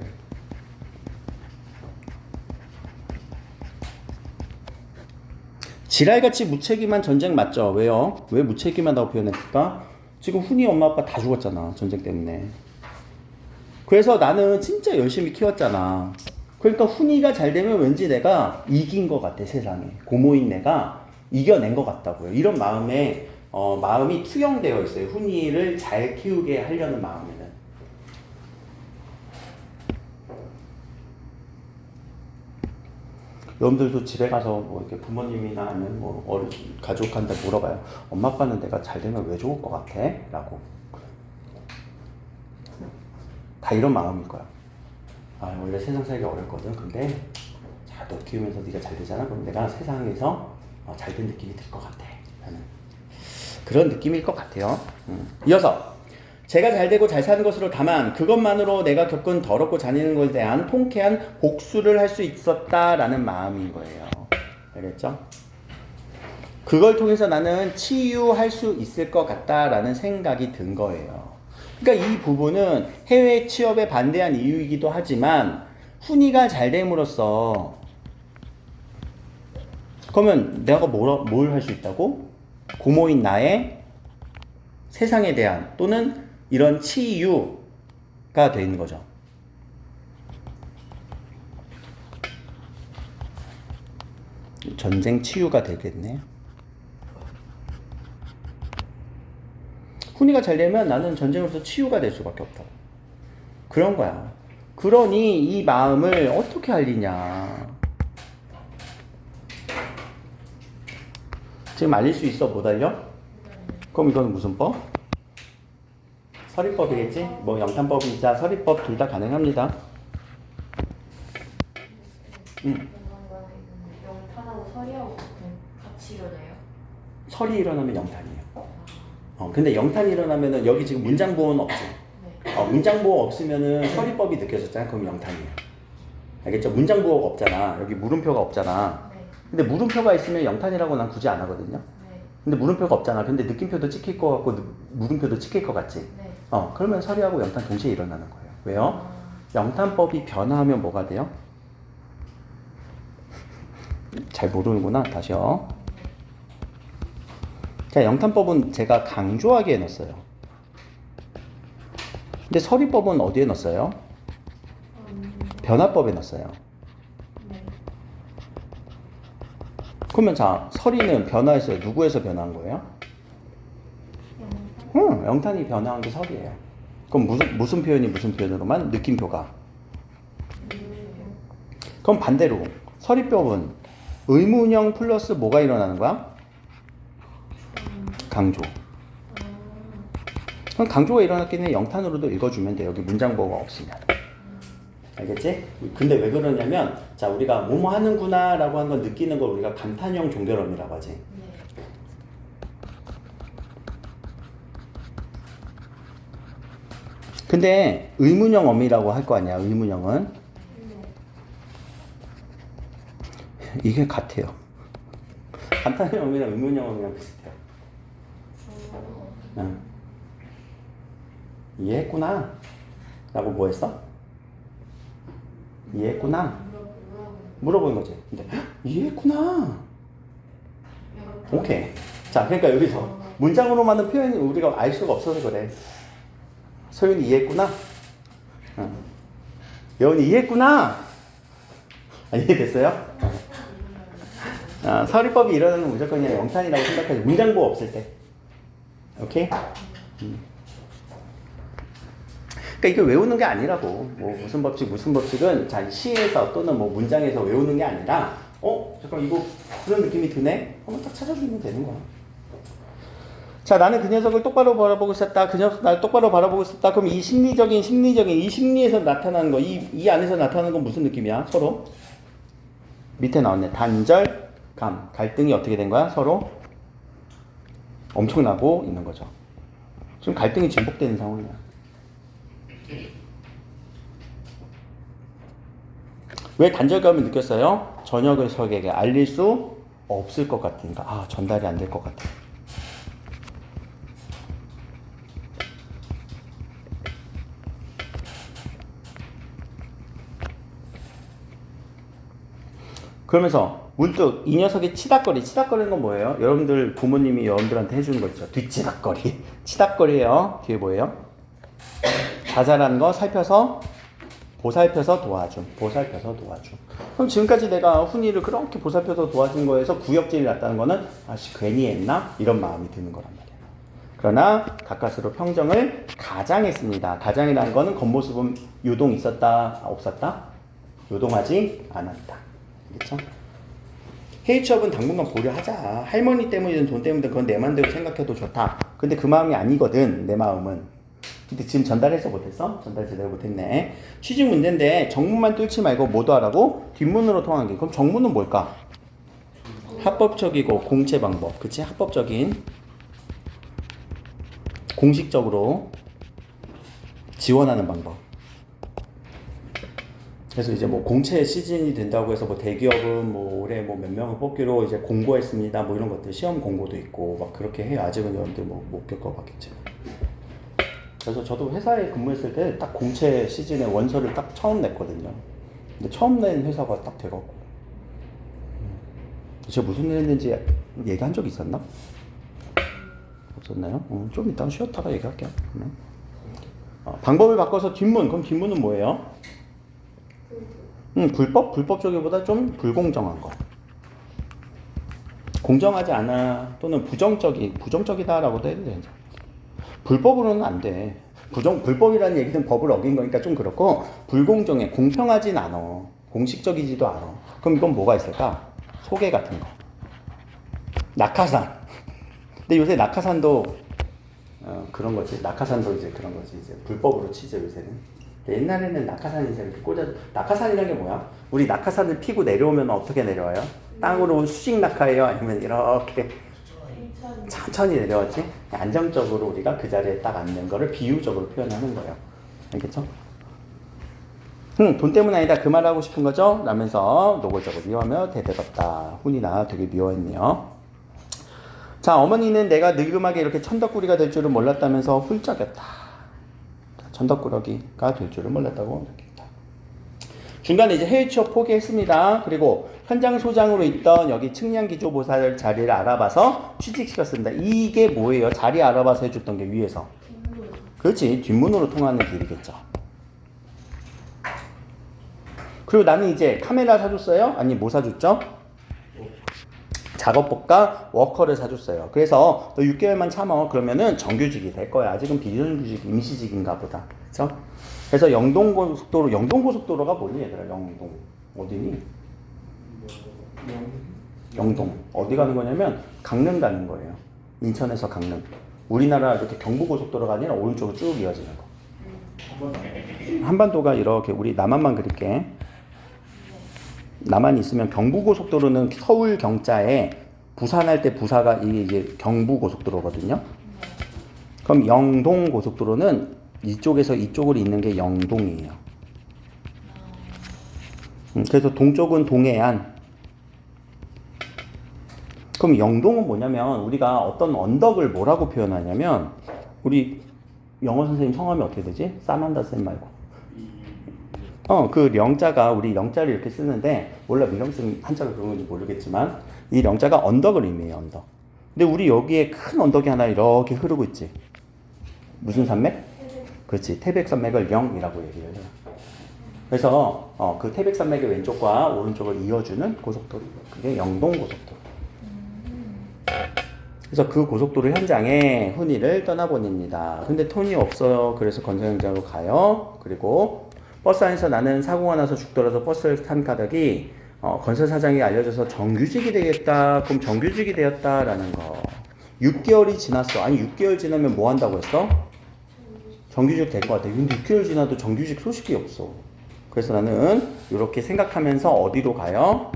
지랄같이 무책임한 전쟁 맞죠? 왜요? 왜 무책임하다고 표현했을까? 지금 훈이 엄마 아빠 다 죽었잖아. 전쟁 때문에. 그래서 나는 진짜 열심히 키웠잖아. 그러니까 훈이가 잘 되면 왠지 내가 이긴 것 같아, 세상에. 고모인 내가 이겨낸 것 같다고요. 이런 마음에 마음이 투영되어 있어요. 훈이를 잘 키우게 하려는 마음에는. 여러분들도 집에 가서 뭐 이렇게 부모님이나 아니면 뭐 어른 가족한테 물어봐요. 엄마 아빠는 내가 잘 되면 왜 좋을 것 같아? 라고. 다 이런 마음일 거야. 아, 원래 세상 살기 어렵거든. 근데 자, 너 키우면서 네가 잘 되잖아. 그럼 내가 세상에서 잘 된 느낌이 들 것 같아. 라는 그런 느낌일 것 같아요. 이어서 제가 잘 되고 잘 사는 것으로 다만 그것만으로 내가 겪은 더럽고 잔인한 것에 대한 통쾌한 복수를 할 수 있었다라는 마음인 거예요. 알겠죠? 그걸 통해서 나는 치유할 수 있을 것 같다라는 생각이 든 거예요. 그러니까 이 부분은 해외 취업에 반대한 이유이기도 하지만 훈이가 잘 됨으로써 그러면 내가 뭘 할 수 있다고? 고모인 나의 세상에 대한 또는 이런 치유가 되는 거죠. 전쟁 치유가 되겠네. 훈이가 잘 되면 나는 전쟁으로서 치유가 될 수밖에 없다고. 그런 거야. 그러니 이 마음을 어떻게 알리냐. 지금 알릴 수 있어? 못 알려? 그럼 이건 무슨 법? 서리법이겠지? 뭐 영탄법이자 서리법 둘 다 가능합니다. 영탄하고 서리하고 같이 일어나요? 설이 일어나면 영탄이에요. 근데 영탄이 일어나면은 여기 지금 문장보호는 없지. 네. 문장보호 없으면은 서리법이 느껴졌잖아. 그럼 영탄이에요. 알겠죠? 문장보호가 없잖아. 여기 물음표가 없잖아. 네. 근데 물음표가 있으면 영탄이라고 난 굳이 안 하거든요. 네. 근데 물음표가 없잖아. 근데 느낌표도 찍힐 것 같고 물음표도 찍힐 것 같지. 네. 그러면 서리하고 영탄 동시에 일어나는 거예요. 왜요? 영탄법이 변화하면 뭐가 돼요? 잘 모르는구나. 다시요. 자, 영탄법은 제가 강조하게 해놨어요. 근데 서리법은 어디에 넣었어요? 변화법에 넣었어요. 네. 그러면 자, 서리는 변화했어요. 누구에서 변화한 거예요? 영탄이 변화한 게 서리예요. 그럼 무슨 표현이 무슨 표현으로만? 느낌표가. 그럼 반대로 서리법은 의문형 플러스 뭐가 일어나는 거야? 강조. 그럼 강조가 일어났기 때문에 영탄으로도 읽어주면 돼. 여기 문장보호가 없으면. 알겠지? 근데 왜 그러냐면 자, 우리가 뭐뭐 하는구나 라고 한 건 느끼는 걸 우리가 감탄형 종결음이라고 하지. 네. 근데 의문형 어미라고 할 거 아니야. 의문형은 이게 같아요. 감탄형 어미랑 의문형 어미랑 비슷해요. 응. 이해했구나 라고 뭐 했어? 이해했구나 물어보는 거지. 근데 이해했구나. 오케이. 자, 그러니까 여기서 문장으로만은 표현이 우리가 알 수가 없어서 그래. 소윤이 이해했구나. 응. 여운이 이해했구나. 이해됐어요? 서리법이 일어나는 무조건 그냥 영탄이라고 생각하지. 문장보호 없을 때. 오케이? 그러니까 이거 외우는 게 아니라고. 뭐 무슨 법칙은 자 시에서 또는 뭐 문장에서 외우는 게 아니라 잠깐 이거 그런 느낌이 드네? 한번 딱 찾아주면 되는 거야. 자, 나는 그 녀석을 똑바로 바라보고 있었다. 그 녀석 날 똑바로 바라보고 있었다. 그럼 이 심리적인 이 심리에서 나타나는 거, 이 안에서 나타나는 건 무슨 느낌이야? 서로 밑에 나왔네. 단절감, 갈등이 어떻게 된 거야? 서로 엄청나고 있는 거죠. 지금 갈등이 증폭되는 상황이야. 왜 단절감을 느꼈어요? 저녁을 적에게 알릴 수 없을 것 같으니까. 전달이 안 될 것 같아. 그러면서 문득 이 녀석의 치닥거리는 건 뭐예요? 여러분들 부모님이 여러분들한테 해주는 거 있죠. 뒷치닥거리. 치닥거리예요. 뒤에 뭐예요? 자잘한 거 살펴서 보살펴서 도와줌. 그럼 지금까지 내가 훈이를 그렇게 보살펴서 도와준 거에서 구역질이 났다는 거는 괜히 했나? 이런 마음이 드는 거란 말이에요. 그러나 가까스로 평정을 가장했습니다. 가장이라는 거는 겉모습은 요동 있었다? 없었다? 요동하지 않았다. 그렇죠? 회의 취업은 당분간 보려 하자. 할머니 때문이든 돈 때문이든 그건 내 맘대로 생각해도 좋다. 근데 그 마음이 아니거든. 내 마음은. 근데 지금 전달해서 못했어? 전달 제대로 못했네. 취직 문제인데 정문만 뚫지 말고 뭐도 하라고? 뒷문으로 통하는 게. 그럼 정문은 뭘까? 합법적이고 공채 방법. 그치? 합법적인 공식적으로 지원하는 방법. 그래서 이제 뭐 공채 시즌이 된다고 해서 뭐 대기업은 뭐 올해 뭐 몇 명을 뽑기로 이제 공고했습니다. 뭐 이런 것들 시험 공고도 있고 막 그렇게 해요. 아직은 여러분들 뭐 못 겪어봤겠지만. 그래서 저도 회사에 근무했을 때 딱 공채 시즌에 원서를 딱 처음 냈거든요. 근데 처음 낸 회사가 딱 돼갖고 제가 무슨 일 했는지 얘기한 적 있었나? 없었나요? 좀 이따 쉬었다가 얘기할게요. 방법을 바꿔서 뒷문. 그럼 뒷문은 뭐예요? 불법적이보다 좀 불공정한 거. 공정하지 않아 또는 부정적이다라고도 해도 되죠. 불법으로는 안 돼. 불법이라는 얘기는 법을 어긴 거니까 좀 그렇고 불공정해. 공평하진 않아. 공식적이지도 않아. 그럼 이건 뭐가 있을까? 소개 같은 거. 낙하산. 근데 요새 낙하산도 그런 거지. 낙하산도 이제 그런 거지. 이제 불법으로 치죠 요새는. 옛날에는 낙하산이 이렇게 낙하산이라는 게 뭐야? 우리 낙하산을 피고 내려오면 어떻게 내려와요? 땅으로 수직 낙하예요? 아니면 이렇게 천천히 내려왔지? 안정적으로 우리가 그 자리에 딱 앉는 거를 비유적으로 표현하는 거예요. 알겠죠? 돈 때문 아니다. 그 말 하고 싶은 거죠? 라면서 노골적으로 미워하며 대대롭다. 훈이나 되게 미워했네요. 자, 어머니는 내가 늙음하게 이렇게 천덕꾸리가 될 줄은 몰랐다면서 훌쩍였다. 천덕꾸러기가 될 줄을 몰랐다고 느낀다. 중간에 이제 해외 취업 포기했습니다. 그리고 현장 소장으로 있던 여기 측량기조보살 자리를 알아봐서 취직시켰습니다. 이게 뭐예요? 자리 알아봐서 해줬던 게 위에서. 그렇지. 뒷문으로 통하는 길이겠죠. 그리고 나는 이제 카메라 사줬어요? 아니 뭐 사줬죠? 작업복과 워커를 사줬어요. 그래서 너 6개월만 참아. 그러면은 정규직이 될 거야. 아직은 비정규직, 임시직인가 보다. 그래서 영동고속도로가 뭐니 얘들아? 영동 어디니? 영동 어디 가는 거냐면 강릉 가는 거예요. 인천에서 강릉. 우리나라 이렇게 경부고속도로가 아니라 오른쪽으로 쭉 이어지는 거. 한반도가 이렇게 우리 남한만 그릴게. 남한이 있으면 경부고속도로는 서울 경자에 부산할 때 부사가 이게 경부고속도로거든요. 그럼 영동고속도로는 이쪽에서 이쪽으로 있는 게 영동이에요. 그래서 동쪽은 동해안. 그럼 영동은 뭐냐면 우리가 어떤 언덕을 뭐라고 표현하냐면 우리 영어 선생님 성함이 어떻게 되지? 사만다 쌤 말고. 그 영자가 우리 영자를 이렇게 쓰는데 몰라 민경쌤 한자가 그런 건지 모르겠지만 이 영자가 언덕을 의미해요. 언덕. 근데 우리 여기에 큰 언덕이 하나 이렇게 흐르고 있지. 무슨 산맥? 그렇지. 태백산맥을 영이라고 얘기해요. 그래서 그 태백산맥의 왼쪽과 오른쪽을 이어주는 고속도로. 그게 영동고속도로. 그래서 그 고속도로 현장에 훈이를 떠나보냅니다. 근데 돈이 없어요. 그래서 건설현장으로 가요. 그리고 버스 안에서 나는 사고가 나서 죽더라도 버스를 탄 까닭이 건설 사장이 알려줘서 정규직이 되겠다. 그럼 정규직이 되었다라는 거. 6개월이 지났어. 아니 6개월 지나면 뭐 한다고 했어? 정규직 될 것 같아. 근데 6개월 지나도 정규직 소식이 없어. 그래서 나는 이렇게 생각하면서 어디로 가요?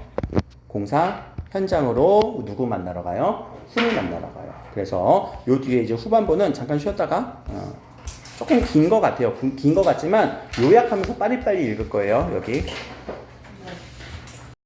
공사 현장으로 누구 만나러 가요? 훈을 만나러 가요. 그래서 요 뒤에 이제 후반부는 잠깐 쉬었다가 조금 긴 것 같아요. 긴 것 같지만 요약하면서 빠리빠리 읽을 거예요. 여기